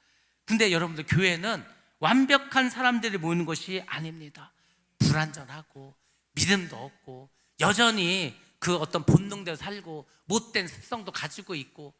근데 여러분들, 교회는 완벽한 사람들이 모이는 것이 아닙니다. 불완전하고 믿음도 없고 여전히 그 어떤 본능대로 살고 못된 습성도 가지고 있고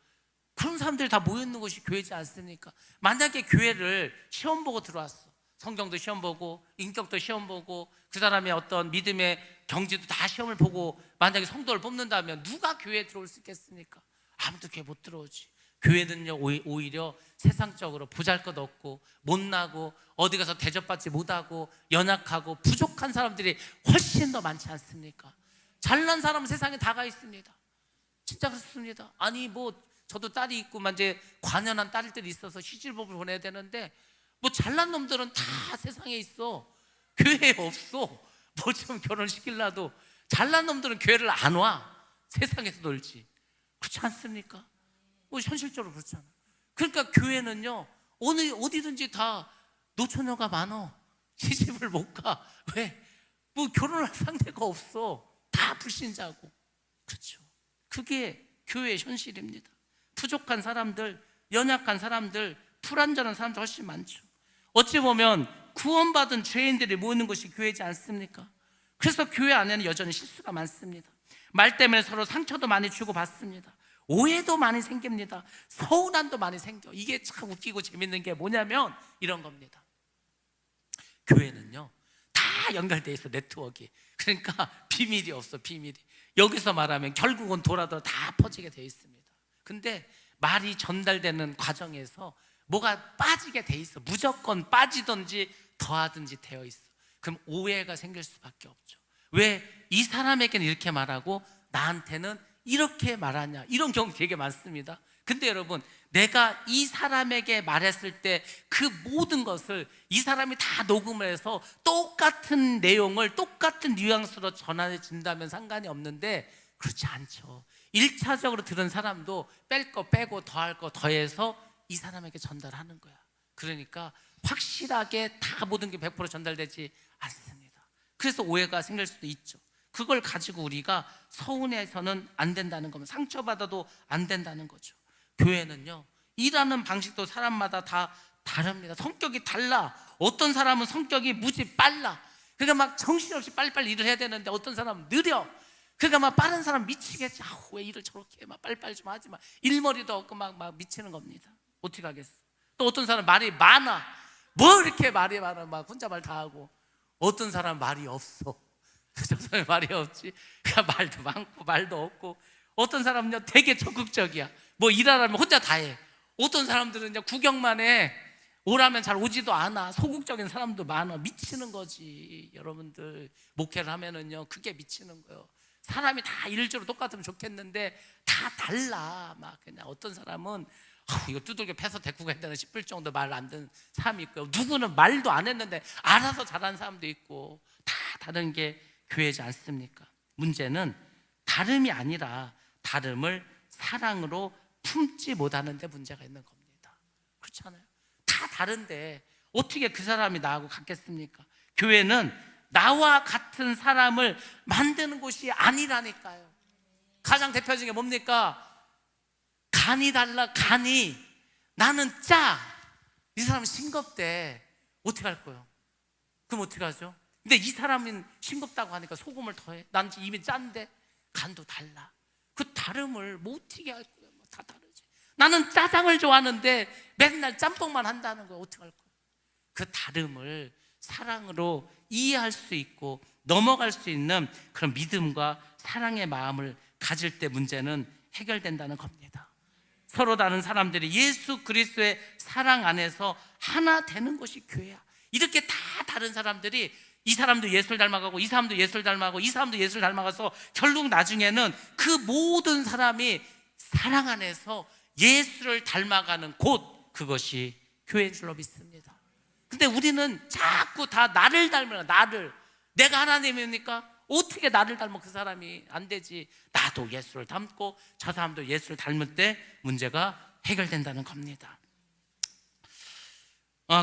그런 사람들이 다 모여있는 것이 교회지 않습니까? 만약에 교회를 시험 보고 들어왔어, 성경도 시험 보고 인격도 시험 보고 그 사람의 어떤 믿음의 경지도 다 시험을 보고 만약에 성도를 뽑는다면 누가 교회에 들어올 수 있겠습니까? 아무도 교회 못 들어오지. 교회는요, 오히려 세상적으로 보잘것없고 못나고 어디 가서 대접받지 못하고 연약하고 부족한 사람들이 훨씬 더 많지 않습니까? 잘난 사람은 세상에 다가 있습니다. 진짜 그렇습니다. 아니 뭐 저도 딸이 있고 이제 관연한 딸들이 있어서 시집을 보내야 되는데 뭐 잘난 놈들은 다 세상에 있어. 교회에 없어. 뭐 좀 결혼시키려도 잘난 놈들은 교회를 안 와. 세상에서 놀지. 그렇지 않습니까? 뭐 현실적으로 그렇잖아. 그러니까 교회는요, 어디든지 다 노처녀가 많어. 시집을 못 가. 왜? 뭐 결혼할 상대가 없어. 다 불신자고. 그렇죠. 그게 교회의 현실입니다. 부족한 사람들, 연약한 사람들, 불완전한 사람들 훨씬 많죠. 어찌 보면 구원받은 죄인들이 모이는 것이 교회지 않습니까? 그래서 교회 안에는 여전히 실수가 많습니다. 말 때문에 서로 상처도 많이 주고 받습니다. 오해도 많이 생깁니다. 서운함도 많이 생겨. 이게 참 웃기고 재밌는 게 뭐냐면 이런 겁니다. 교회는요, 다 연결돼 있어, 네트워크가. 그러니까 비밀이 없어, 비밀이. 여기서 말하면 결국은 돌아도 다 퍼지게 돼 있습니다. 근데 말이 전달되는 과정에서 뭐가 빠지게 돼 있어. 무조건 빠지든지 더하든지 되어 있어. 그럼 오해가 생길 수밖에 없죠. 왜 이 사람에게는 이렇게 말하고 나한테는 이렇게 말하냐, 이런 경우 되게 많습니다. 근데 여러분, 내가 이 사람에게 말했을 때 그 모든 것을 이 사람이 다 녹음을 해서 똑같은 내용을 똑같은 뉘앙스로 전해진다면 상관이 없는데 그렇지 않죠. 1차적으로 들은 사람도 뺄 거 빼고 더할 거 더해서 이 사람에게 전달하는 거야. 그러니까 확실하게 다 모든 게 100% 전달되지 않습니다. 그래서 오해가 생길 수도 있죠. 그걸 가지고 우리가 서운해서는 안 된다는 겁니다. 상처받아도 안 된다는 거죠. 교회는요, 일하는 방식도 사람마다 다 다릅니다. 성격이 달라. 어떤 사람은 성격이 무지 빨라. 그러니까 막 정신없이 빨리빨리 일을 해야 되는데 어떤 사람은 느려. 그러니까 막 빠른 사람 미치겠지. 왜 일을 저렇게 해? 막 빨리빨리 좀 하지 마. 일머리도 없고 막 미치는 겁니다. 어떻게 하겠어? 또 어떤 사람 말이 많아. 뭐 이렇게 말이 많아. 막 혼자 말 다 하고. 어떤 사람 말이 없어. 저 사람이 말이 없지. 그냥 말도 많고 말도 없고. 어떤 사람은요 되게 적극적이야. 뭐 일하라면 혼자 다 해. 어떤 사람들은 그냥 구경만 해. 오라면 잘 오지도 않아. 소극적인 사람도 많아. 미치는 거지. 여러분들 목회를 하면은요 그게 미치는 거예요. 사람이 다 일주로 똑같으면 좋겠는데 다 달라. 막 그냥 어떤 사람은 이거 두들겨 패서 데리고 가야 되나 싶을 정도 말 안 듣는 사람이 있고요. 누구는 말도 안 했는데 알아서 잘하는 사람도 있고. 다 다른 게 교회지 않습니까? 문제는 다름이 아니라 다름을 사랑으로 품지 못하는 데 문제가 있는 겁니다. 그렇잖아요. 다 다른데 어떻게 그 사람이 나하고 같겠습니까? 교회는 나와 같은 사람을 만드는 곳이 아니라니까요. 가장 대표적인 게 뭡니까? 간이 달라. 간이. 나는 짜. 이 사람은 싱겁대. 어떻게 할 거예요? 그럼 어떻게 하죠? 근데 이 사람은 싱겁다고 하니까 소금을 더해. 난 이미 짠데 간도 달라. 그 다름을 못 튀게 할 거예요. 다 다르지. 나는 짜장을 좋아하는데 맨날 짬뽕만 한다는 거예요. 어떻게 할 거예요? 그 다름을 사랑으로 이해할 수 있고 넘어갈 수 있는 그런 믿음과 사랑의 마음을 가질 때 문제는 해결된다는 겁니다. 서로 다른 사람들이 예수 그리스도의 사랑 안에서 하나 되는 것이 교회야. 이렇게 다 다른 사람들이 이 사람도 예수를 닮아가고 이 사람도 예수를 닮아가고 이 사람도 예수를 닮아가서 결국 나중에는 그 모든 사람이 사랑 안에서 예수를 닮아가는 곳, 그것이 교회인 줄로 믿습니다. 근데 우리는 자꾸 다 나를 닮으라. 나를. 내가 하나님입니까? 어떻게 나를 닮아? 그 사람이 안 되지. 나도 예수를 닮고 저 사람도 예수를 닮을 때 문제가 해결된다는 겁니다.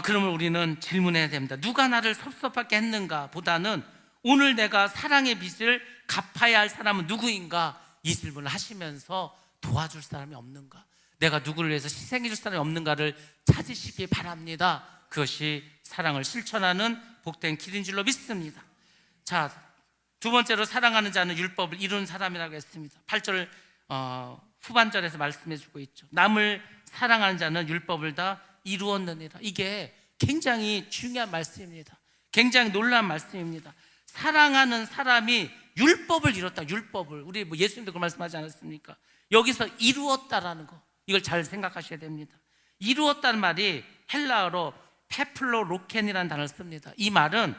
그러면 우리는 질문해야 됩니다. 누가 나를 섭섭하게 했는가 보다는 오늘 내가 사랑의 빚을 갚아야 할 사람은 누구인가, 이 질문을 하시면서 도와줄 사람이 없는가, 내가 누구를 위해서 희생해 줄 사람이 없는가를 찾으시기 바랍니다. 그것이 사랑을 실천하는 복된 길인 줄로 믿습니다. 자, 두 번째로 사랑하는 자는 율법을 이루는 사람이라고 했습니다. 8절 후반절에서 말씀해 주고 있죠. 남을 사랑하는 자는 율법을 다 이루었느니라. 이게 굉장히 중요한 말씀입니다. 굉장히 놀라운 말씀입니다. 사랑하는 사람이 율법을 이뤘다. 율법을. 우리 뭐 예수님도 그 말씀하지 않았습니까? 여기서 이루었다라는 거, 이걸 잘 생각하셔야 됩니다. 이루었다는 말이 헬라어로 페플로로켄이라는 단어를 씁니다. 이 말은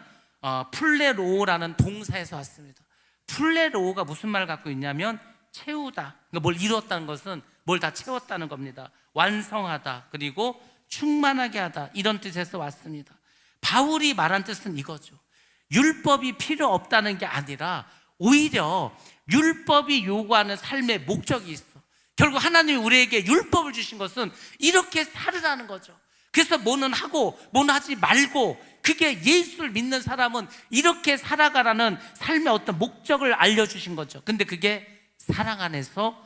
플레로라는 동사에서 왔습니다. 플레로가 무슨 말을 갖고 있냐면 채우다. 그러니까 뭘 이루었다는 것은 뭘 다 채웠다는 겁니다. 완성하다, 그리고 충만하게 하다, 이런 뜻에서 왔습니다. 바울이 말한 뜻은 이거죠. 율법이 필요 없다는 게 아니라 오히려 율법이 요구하는 삶의 목적이 있어. 결국 하나님이 우리에게 율법을 주신 것은 이렇게 살으라는 거죠. 그래서 뭐는 하고 뭐는 하지 말고, 그게 예수를 믿는 사람은 이렇게 살아가라는 삶의 어떤 목적을 알려주신 거죠. 근데 그게 사랑 안에서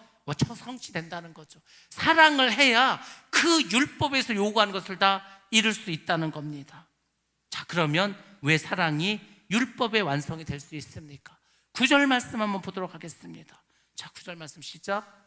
성취된다는 거죠. 사랑을 해야 그 율법에서 요구하는 것을 다 이룰 수 있다는 겁니다. 자, 그러면 왜 사랑이 율법의 완성이 될 수 있습니까? 9절 말씀 한번 보도록 하겠습니다. 자, 9절 말씀 시작.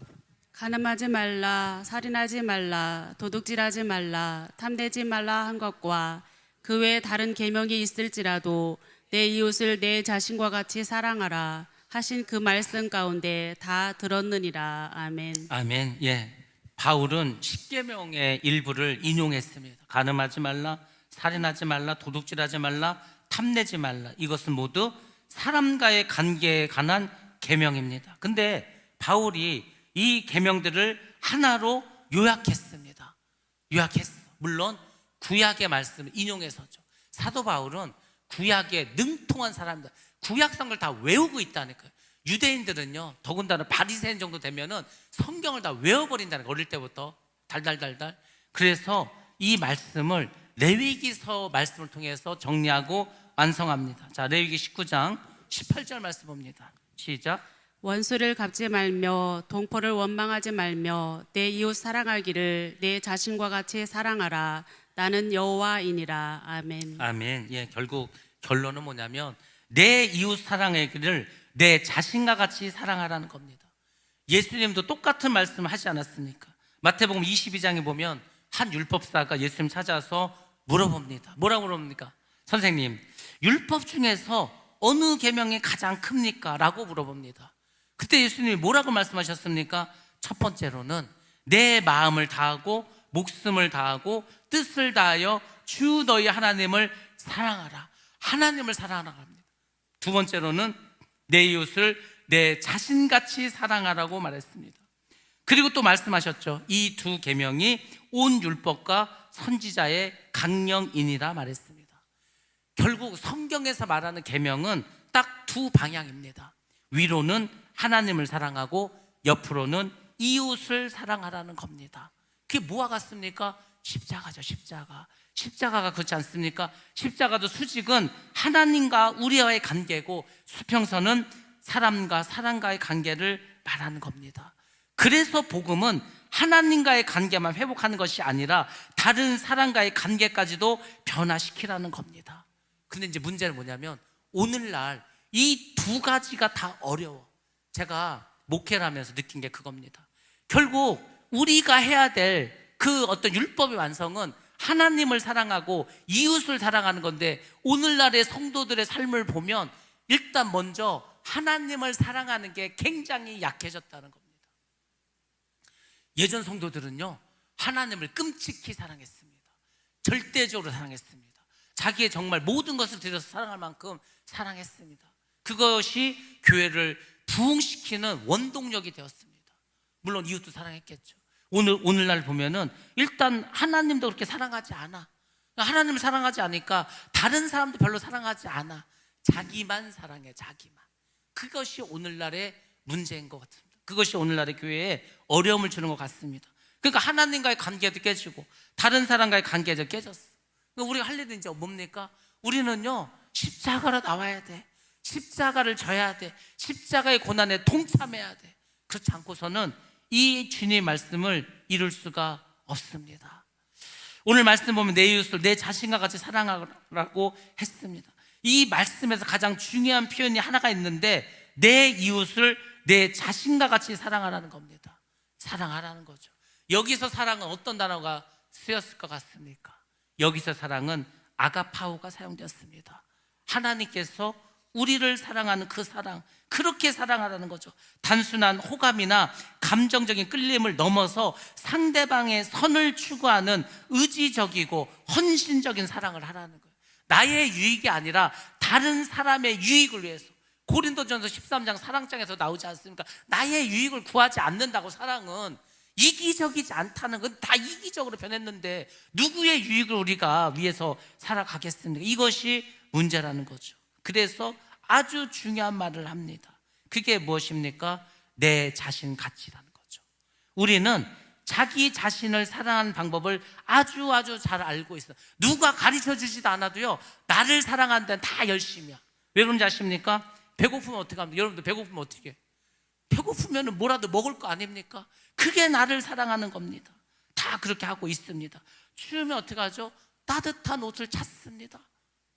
간음하지 말라, 살인하지 말라, 도둑질하지 말라, 탐내지 말라 한 것과 그 외에 다른 계명이 있을지라도 내 이웃을 내 자신과 같이 사랑하라 하신 그 말씀 가운데 다 들었느니라. 아멘. 아멘. 예, 바울은 십계명의 일부를 인용했습니다. 간음하지 말라, 살인하지 말라, 도둑질하지 말라, 탐내지 말라. 이것은 모두 사람과의 관계에 관한 계명입니다. 근데 바울이 이 계명들을 하나로 요약했습니다. 요약했어. 물론 구약의 말씀을 인용해서죠. 사도 바울은 구약에 능통한 사람입니다. 구약성을 다 외우고 있다니까요. 유대인들은요, 더군다나 바리새인 정도 되면은 성경을 다 외워버린다는 거예요. 어릴 때부터 달달달달. 그래서 이 말씀을 레위기서 말씀을 통해서 정리하고 완성합니다. 자, 레위기 19장 18절 말씀 봅니다. 시작. 원수를 갚지 말며 동포를 원망하지 말며 내 이웃 사랑하기를 내 자신과 같이 사랑하라. 나는 여호와이니라. 아멘. 아멘. 예, 결국 결론은 뭐냐면 내 이웃 사랑하기를 내 자신과 같이 사랑하라는 겁니다. 예수님도 똑같은 말씀을 하지 않았습니까? 마태복음 22장에 보면 한 율법사가 예수님 찾아서 물어봅니다. 뭐라고 물어봅니까? 선생님, 율법 중에서 어느 계명이 가장 큽니까? 라고 물어봅니다. 그때 예수님이 뭐라고 말씀하셨습니까? 첫 번째로는 내 마음을 다하고 목숨을 다하고 뜻을 다하여 주 너희 하나님을 사랑하라. 하나님을 사랑하라고 합니다. 두 번째로는 내 이웃을 내 자신같이 사랑하라고 말했습니다. 그리고 또 말씀하셨죠. 이 두 계명이 온 율법과 선지자의 강령이니라 말했습니다. 결국 성경에서 말하는 계명은 딱 두 방향입니다. 위로는 하나님을 사랑하고 옆으로는 이웃을 사랑하라는 겁니다. 그게 뭐와 같습니까? 십자가죠. 십자가가 그렇지 않습니까? 십자가도 수직은 하나님과 우리와의 관계고 수평선은 사람과 사람과의 관계를 말하는 겁니다. 그래서 복음은 하나님과의 관계만 회복하는 것이 아니라 다른 사람과의 관계까지도 변화시키라는 겁니다. 근데 이제 문제는 뭐냐면 오늘날 이 두 가지가 다 어려워. 제가 목회를 하면서 느낀 게 그겁니다. 결국 우리가 해야 될 그 어떤 율법의 완성은 하나님을 사랑하고 이웃을 사랑하는 건데, 오늘날의 성도들의 삶을 보면 일단 먼저 하나님을 사랑하는 게 굉장히 약해졌다는 겁니다. 예전 성도들은요, 하나님을 끔찍히 사랑했습니다. 절대적으로 사랑했습니다. 자기의 정말 모든 것을 들여서 사랑할 만큼 사랑했습니다. 그것이 교회를 부흥시키는 원동력이 되었습니다. 물론 이웃도 사랑했겠죠. 오늘날 보면은 일단 하나님도 그렇게 사랑하지 않아. 하나님을 사랑하지 않으니까 다른 사람도 별로 사랑하지 않아. 자기만 사랑해, 자기만. 그것이 오늘날의 문제인 것 같습니다. 그것이 오늘날의 교회에 어려움을 주는 것 같습니다. 그러니까 하나님과의 관계도 깨지고 다른 사람과의 관계도 깨졌어. 그러니까 우리가 할 일은 이제 뭡니까? 우리는요, 십자가로 나와야 돼. 십자가를 져야 돼. 십자가의 고난에 동참해야 돼. 그렇지 않고서는 이 주님의 말씀을 이룰 수가 없습니다. 오늘 말씀 보면 내 이웃을 내 자신과 같이 사랑하라고 했습니다. 이 말씀에서 가장 중요한 표현이 하나가 있는데, 내 이웃을 내 자신과 같이 사랑하라는 겁니다. 사랑하라는 거죠. 여기서 사랑은 어떤 단어가 쓰였을 것 같습니까? 여기서 사랑은 아가파오가 사용되었습니다. 하나님께서 우리를 사랑하는 그 사랑, 그렇게 사랑하라는 거죠. 단순한 호감이나 감정적인 끌림을 넘어서 상대방의 선을 추구하는 의지적이고 헌신적인 사랑을 하라는 거예요. 나의 유익이 아니라 다른 사람의 유익을 위해서. 고린도전서 13장 사랑장에서 나오지 않습니까? 나의 유익을 구하지 않는다고. 사랑은 이기적이지 않다는 건 다 이기적으로 변했는데 누구의 유익을 우리가 위해서 살아가겠습니까? 이것이 문제라는 거죠. 그래서 아주 중요한 말을 합니다. 그게 무엇입니까? 내 자신 가치라는 거죠. 우리는 자기 자신을 사랑하는 방법을 아주 잘 알고 있어요. 누가 가르쳐 주지도 않아도요, 나를 사랑하는 데는 다 열심이야. 왜 그런지 아십니까? 배고프면 어떻게 합니까? 여러분들 배고프면 어떻게 해요? 배고프면 뭐라도 먹을 거 아닙니까? 그게 나를 사랑하는 겁니다. 다 그렇게 하고 있습니다. 추우면 어떻게 하죠? 따뜻한 옷을 찾습니다.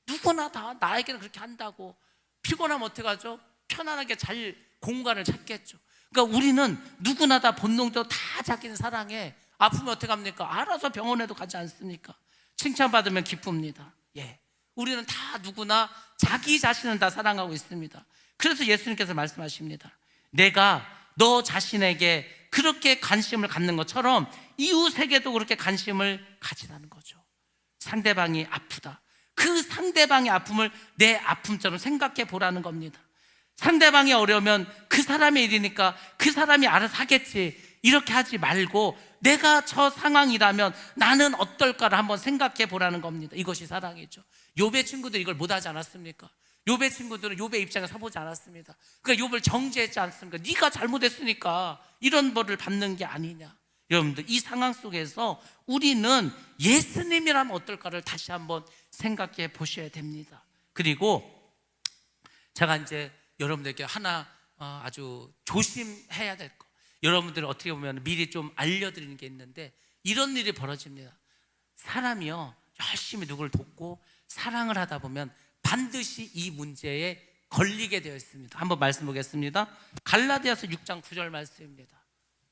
누구나 다 나에게는 그렇게 한다고. 피곤하면 어떻게 하죠? 편안하게 잘 공간을 찾겠죠. 그러니까 우리는 누구나 다 본능적으로 다 자기는 사랑해. 아프면 어떻게 합니까? 알아서 병원에도 가지 않습니까? 칭찬받으면 기쁩니다. 예, 우리는 다 누구나 자기 자신을 다 사랑하고 있습니다. 그래서 예수님께서 말씀하십니다. 내가 너 자신에게 그렇게 관심을 갖는 것처럼 이웃에게도 그렇게 관심을 가지라는 거죠. 상대방이 아프다, 그 상대방의 아픔을 내 아픔처럼 생각해 보라는 겁니다. 상대방이 어려우면 그 사람의 일이니까 그 사람이 알아서 하겠지, 이렇게 하지 말고 내가 저 상황이라면 나는 어떨까를 한번 생각해 보라는 겁니다. 이것이 사랑이죠. 욥의 친구들이 이걸 못하지 않았습니까? 욥의 친구들은 욥의 입장에 서보지 않았습니다. 그러니까 욥을 정죄했지 않습니까? 네가 잘못했으니까 이런 벌을 받는 게 아니냐. 여러분들, 이 상황 속에서 우리는 예수님이라면 어떨까를 다시 한번 생각해 보셔야 됩니다. 그리고 제가 이제 여러분들에게 하나 아주 조심해야 될 거, 여러분들 어떻게 보면 미리 좀 알려드리는 게 있는데, 이런 일이 벌어집니다. 사람이요, 열심히 누구를 돕고 사랑을 하다 보면 반드시 이 문제에 걸리게 되어 있습니다. 한번 말씀 보겠습니다. 갈라디아서 6장 9절 말씀입니다.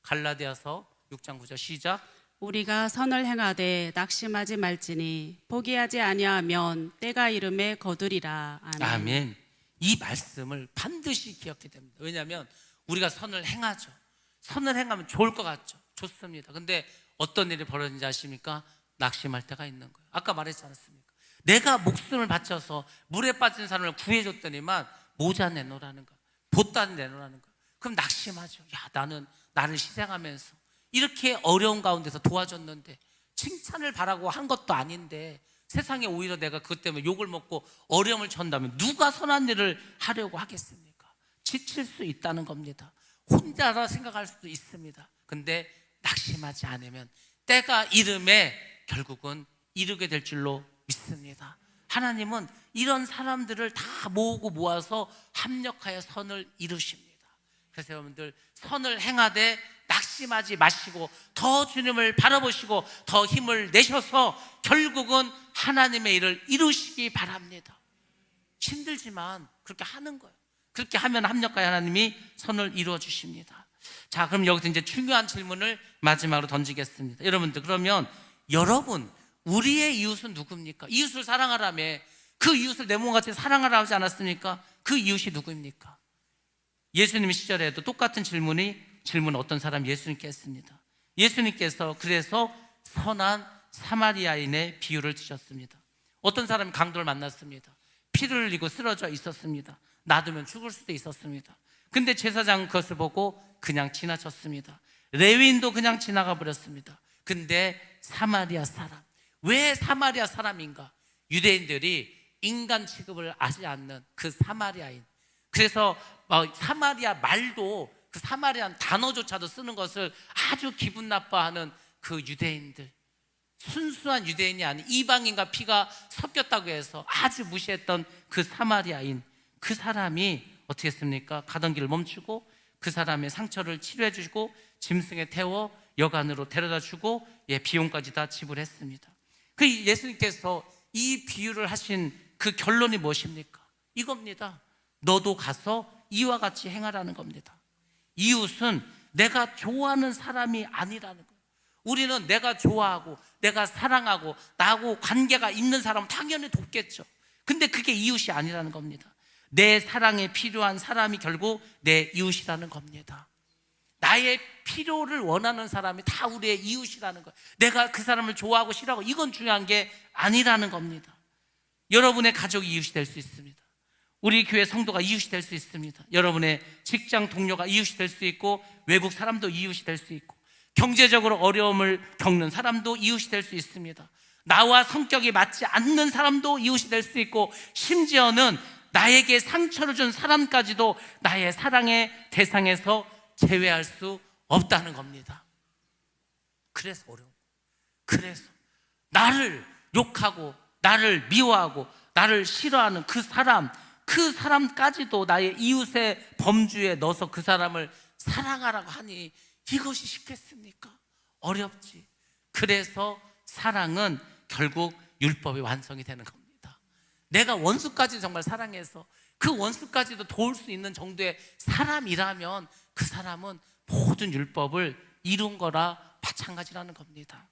갈라디아서 6장 9절 시작. 우리가 선을 행하되 낙심하지 말지니 포기하지 아니하면 때가 이름에 거두리라. 아멘. 아멘. 이 말씀을 반드시 기억해야 됩니다. 왜냐하면 우리가 선을 행하죠. 선을 행하면 좋을 것 같죠. 좋습니다. 근데 어떤 일이 벌어지는지 아십니까? 낙심할 때가 있는 거예요. 아까 말했지 않았습니까? 내가 목숨을 바쳐서 물에 빠진 사람을 구해줬더니만 모자 내놓으라는 거야, 보따리 내놓으라는 거야. 그럼 낙심하죠. 야, 나는 나를 희생하면서 이렇게 어려운 가운데서 도와줬는데, 칭찬을 바라고 한 것도 아닌데 세상에 오히려 내가 그것 때문에 욕을 먹고 어려움을 처한다면 누가 선한 일을 하려고 하겠습니까? 지칠 수 있다는 겁니다. 혼자라 생각할 수도 있습니다. 근데 낙심하지 않으면 때가 이름에 결국은 이르게 될 줄로 믿습니다. 하나님은 이런 사람들을 다 모으고 모아서 합력하여 선을 이루십니다. 그래서 여러분들, 선을 행하되 낙심하지 마시고 더 주님을 바라보시고 더 힘을 내셔서 결국은 하나님의 일을 이루시기 바랍니다. 힘들지만 그렇게 하는 거예요. 그렇게 하면 합력하여 하나님이 선을 이루어 주십니다. 자, 그럼 여기서 이제 중요한 질문을 마지막으로 던지겠습니다. 여러분들, 그러면 여러분, 우리의 이웃은 누굽니까? 이웃을 사랑하라며 그 이웃을 내 몸같이 사랑하라 하지 않았습니까? 그 이웃이 누구입니까? 예수님 시절에도 똑같은 질문 어떤 사람 예수님께 했습니다. 예수님께서 그래서 선한 사마리아인의 비유를 드셨습니다. 어떤 사람이 강도를 만났습니다. 피를 흘리고 쓰러져 있었습니다. 놔두면 죽을 수도 있었습니다. 근데 제사장은 그것을 보고 그냥 지나쳤습니다. 레위인도 그냥 지나가 버렸습니다. 근데 사마리아 사람, 왜 사마리아 사람인가? 유대인들이 인간 취급을 하지 않는 그 사마리아인, 그래서 사마리아 말도 그 사마리안 단어조차도 쓰는 것을 아주 기분 나빠하는 그 유대인들, 순수한 유대인이 아닌 이방인과 피가 섞였다고 해서 아주 무시했던 그 사마리아인, 그 사람이 어떻게 했습니까? 가던 길을 멈추고 그 사람의 상처를 치료해 주시고 짐승에 태워 여관으로 데려다 주고 비용까지 다 지불했습니다. 그 예수님께서 이 비유를 하신 그 결론이 무엇입니까? 이겁니다. 너도 가서 이와 같이 행하라는 겁니다. 이웃은 내가 좋아하는 사람이 아니라는 거예요. 우리는 내가 좋아하고 내가 사랑하고 나하고 관계가 있는 사람은 당연히 돕겠죠. 근데 그게 이웃이 아니라는 겁니다. 내 사랑에 필요한 사람이 결국 내 이웃이라는 겁니다. 나의 필요를 원하는 사람이 다 우리의 이웃이라는 거예요. 내가 그 사람을 좋아하고 싫어하고 이건 중요한 게 아니라는 겁니다. 여러분의 가족이 이웃이 될 수 있습니다. 우리 교회 성도가 이웃이 될 수 있습니다. 여러분의 직장 동료가 이웃이 될 수 있고 외국 사람도 이웃이 될 수 있고 경제적으로 어려움을 겪는 사람도 이웃이 될 수 있습니다. 나와 성격이 맞지 않는 사람도 이웃이 될 수 있고 심지어는 나에게 상처를 준 사람까지도 나의 사랑의 대상에서 제외할 수 없다는 겁니다. 그래서 어려운 거예요. 그래서 나를 욕하고 나를 미워하고 나를 싫어하는 그 사람까지도 나의 이웃의 범주에 넣어서 그 사람을 사랑하라고 하니 이것이 쉽겠습니까? 어렵지. 그래서 사랑은 결국 율법의 완성이 되는 겁니다. 내가 원수까지 정말 사랑해서 그 원수까지도 도울 수 있는 정도의 사람이라면 그 사람은 모든 율법을 이룬 거라 마찬가지라는 겁니다.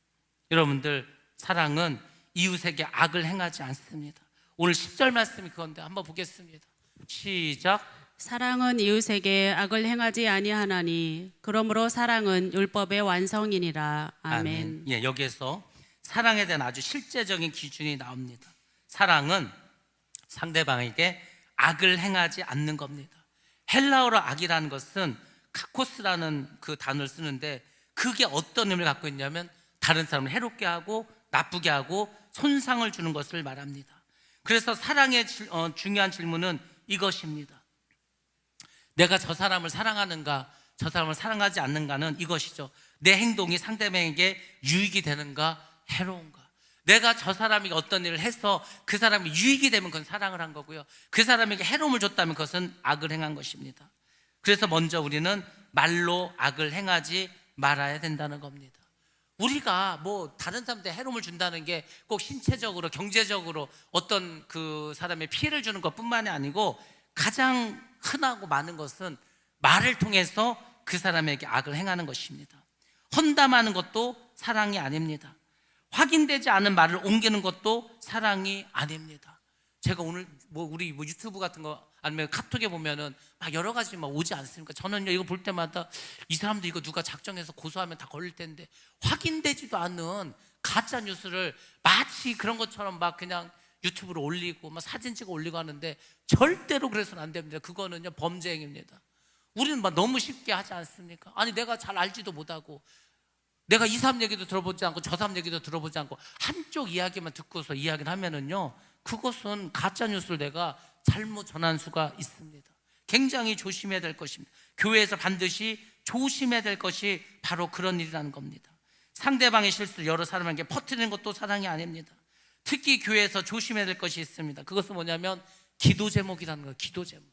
여러분들, 사랑은 이웃에게 악을 행하지 않습니다. 오늘 10절 말씀이 그건데 한번 보겠습니다. 시작. 사랑은 이웃에게 악을 행하지 아니하나니 그러므로 사랑은 율법의 완성이니라. 아멘. 예, 여기에서 사랑에 대한 아주 실제적인 기준이 나옵니다. 사랑은 상대방에게 악을 행하지 않는 겁니다. 헬라어로 악이라는 것은 카코스라는 그 단어를 쓰는데 그게 어떤 의미를 갖고 있냐면 다른 사람을 해롭게 하고 나쁘게 하고 손상을 주는 것을 말합니다. 그래서 사랑의 중요한 질문은 이것입니다. 내가 저 사람을 사랑하는가, 저 사람을 사랑하지 않는가는 이것이죠. 내 행동이 상대방에게 유익이 되는가, 해로운가. 내가 저 사람이 어떤 일을 해서 그 사람이 유익이 되면 그건 사랑을 한 거고요, 그 사람에게 해로움을 줬다면 그것은 악을 행한 것입니다. 그래서 먼저 우리는 말로 악을 행하지 말아야 된다는 겁니다. 우리가 뭐 다른 사람한테 해로움을 준다는 게 꼭 신체적으로 경제적으로 어떤 그 사람의 피해를 주는 것뿐만이 아니고 가장 흔하고 많은 것은 말을 통해서 그 사람에게 악을 행하는 것입니다. 험담하는 것도 사랑이 아닙니다. 확인되지 않은 말을 옮기는 것도 사랑이 아닙니다. 제가 오늘 우리 유튜브 같은 거 아니면 카톡에 보면은 막 여러 가지 막 오지 않습니까? 저는요 이거 볼 때마다 이 사람도 이거 누가 작정해서 고소하면 다 걸릴 텐데 확인되지도 않은 가짜 뉴스를 마치 그런 것처럼 막 그냥 유튜브로 올리고 막 사진 찍어 올리고 하는데 절대로 그래서는 안 됩니다. 그거는요 범죄 행위입니다. 우리는 막 너무 쉽게 하지 않습니까? 아니 내가 잘 알지도 못하고 내가 이 사람 얘기도 들어보지 않고 저 사람 얘기도 들어보지 않고 한쪽 이야기만 듣고서 이야기를 하면은요 그것은 가짜 뉴스를 내가 잘못 전한 수가 있습니다. 굉장히 조심해야 될 것입니다. 교회에서 반드시 조심해야 될 것이 바로 그런 일이라는 겁니다. 상대방의 실수를 여러 사람에게 퍼뜨리는 것도 사랑이 아닙니다. 특히 교회에서 조심해야 될 것이 있습니다. 그것은 뭐냐면 기도 제목이라는 거예요. 기도 제목.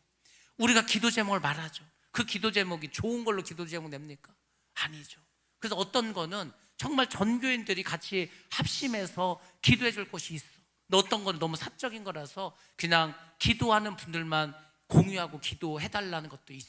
우리가 기도 제목을 말하죠. 그 기도 제목이 좋은 걸로 기도 제목 냅니까? 아니죠. 그래서 어떤 거는 정말 전교인들이 같이 합심해서 기도해 줄 것이 있어. 근데 어떤 건 너무 사적인 거라서 그냥 기도하는 분들만 공유하고 기도해달라는 것도 있어.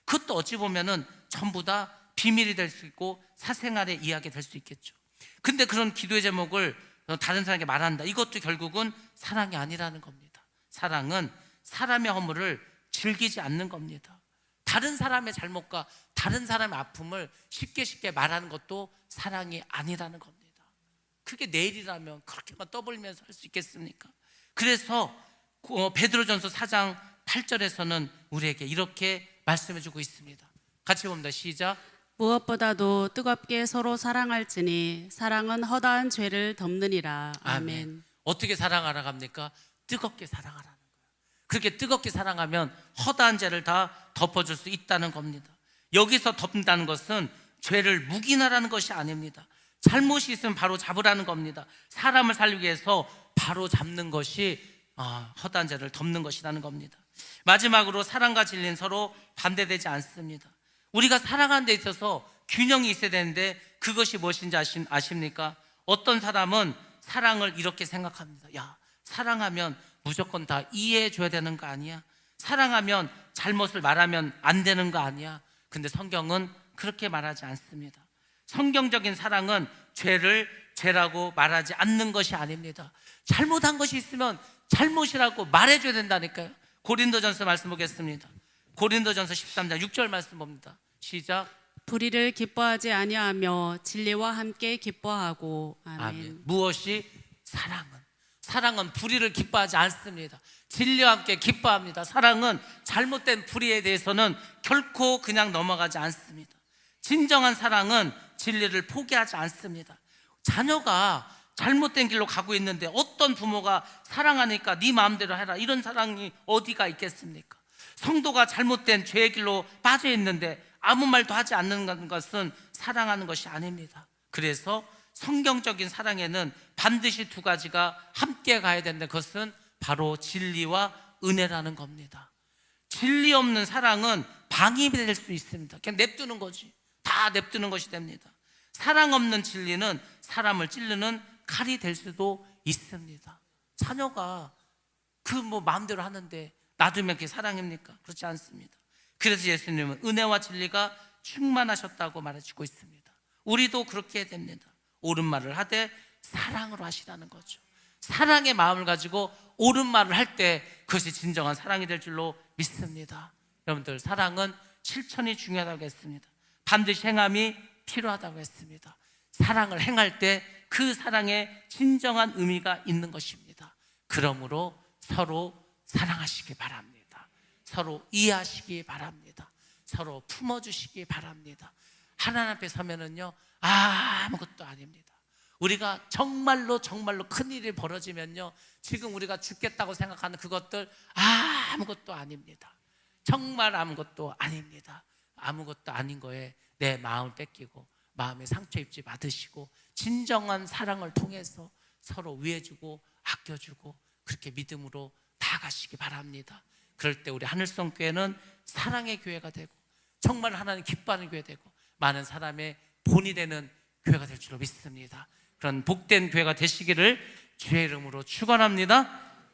그것도 어찌 보면은 전부 다 비밀이 될 수 있고 사생활의 이야기 될 수 있겠죠. 근데 그런 기도의 제목을 다른 사람에게 말한다. 이것도 결국은 사랑이 아니라는 겁니다. 사랑은 사람의 허물을 즐기지 않는 겁니다. 다른 사람의 잘못과 다른 사람의 아픔을 쉽게 말하는 것도 사랑이 아니라는 겁니다. 그게 내일이라면 그렇게만 떠벌면서 할 수 있겠습니까? 그래서 베드로전서 4장 8절에서는 우리에게 이렇게 말씀해주고 있습니다. 같이 봅니다. 시작. 무엇보다도 뜨겁게 서로 사랑할지니 사랑은 허다한 죄를 덮느니라. 아멘. 어떻게 사랑하라 합니까? 뜨겁게 사랑하라는 거예요. 그렇게 뜨겁게 사랑하면 허다한 죄를 다 덮어줄 수 있다는 겁니다. 여기서 덮는다는 것은 죄를 묵인하라는 것이 아닙니다. 잘못이 있으면 바로 잡으라는 겁니다. 사람을 살리기 위해서 바로 잡는 것이 허다한 죄를 덮는 것이라는 겁니다. 마지막으로 사랑과 진리는 서로 반대되지 않습니다. 우리가 사랑하는 데 있어서 균형이 있어야 되는데 그것이 무엇인지 아십니까? 어떤 사람은 사랑을 이렇게 생각합니다. 야, 사랑하면 무조건 다 이해해 줘야 되는 거 아니야? 사랑하면 잘못을 말하면 안 되는 거 아니야? 근데 성경은 그렇게 말하지 않습니다. 성경적인 사랑은 죄를 죄라고 말하지 않는 것이 아닙니다. 잘못한 것이 있으면 잘못이라고 말해줘야 된다니까요. 고린도전서 말씀 보겠습니다. 고린도전서 13장 6절 말씀 봅니다. 시작. 불의를 기뻐하지 아니하며 진리와 함께 기뻐하고. 아멘. 아멘. 무엇이? 사랑은 불의를 기뻐하지 않습니다. 진리와 함께 기뻐합니다. 사랑은 잘못된 불의에 대해서는 결코 그냥 넘어가지 않습니다. 진정한 사랑은 진리를 포기하지 않습니다. 자녀가 잘못된 길로 가고 있는데 어떤 부모가 사랑하니까 네 마음대로 해라, 이런 사랑이 어디가 있겠습니까? 성도가 잘못된 죄의 길로 빠져 있는데 아무 말도 하지 않는 것은 사랑하는 것이 아닙니다. 그래서 성경적인 사랑에는 반드시 두 가지가 함께 가야 되는데 그것은 바로 진리와 은혜라는 겁니다. 진리 없는 사랑은 방임이 될 수 있습니다. 그냥 냅두는 거지. 다 냅두는 것이 됩니다. 사랑 없는 진리는 사람을 찌르는 칼이 될 수도 있습니다. 자녀가 마음대로 하는데 놔두면 그게 사랑입니까? 그렇지 않습니다. 그래서 예수님은 은혜와 진리가 충만하셨다고 말해주고 있습니다. 우리도 그렇게 해야 됩니다. 옳은 말을 하되 사랑으로 하시라는 거죠. 사랑의 마음을 가지고 옳은 말을 할 때 그것이 진정한 사랑이 될 줄로 믿습니다. 여러분들, 사랑은 실천이 중요하다고 했습니다. 반드시 행함이 필요하다고 했습니다. 사랑을 행할 때 그 사랑에 진정한 의미가 있는 것입니다. 그러므로 서로 사랑하시기 바랍니다. 서로 이해하시기 바랍니다. 서로 품어주시기 바랍니다. 하나님 앞에 서면은요, 아무것도 아닙니다. 우리가 정말로 큰일이 벌어지면요, 지금 우리가 죽겠다고 생각하는 그것들 아무것도 아닙니다. 정말 아무것도 아닙니다. 아무것도 아닌 거에 내 마음을 뺏기고 마음에 상처 입지 받으시고 진정한 사랑을 통해서 서로 위해주고 아껴주고 그렇게 믿음으로 나아가시기 바랍니다. 그럴 때 우리 하늘성교회는 사랑의 교회가 되고 정말 하나님 기뻐하는 교회 되고 많은 사람의 본이 되는 교회가 될 줄로 믿습니다. 그런 복된 교회가 되시기를 주의 이름으로 축원합니다.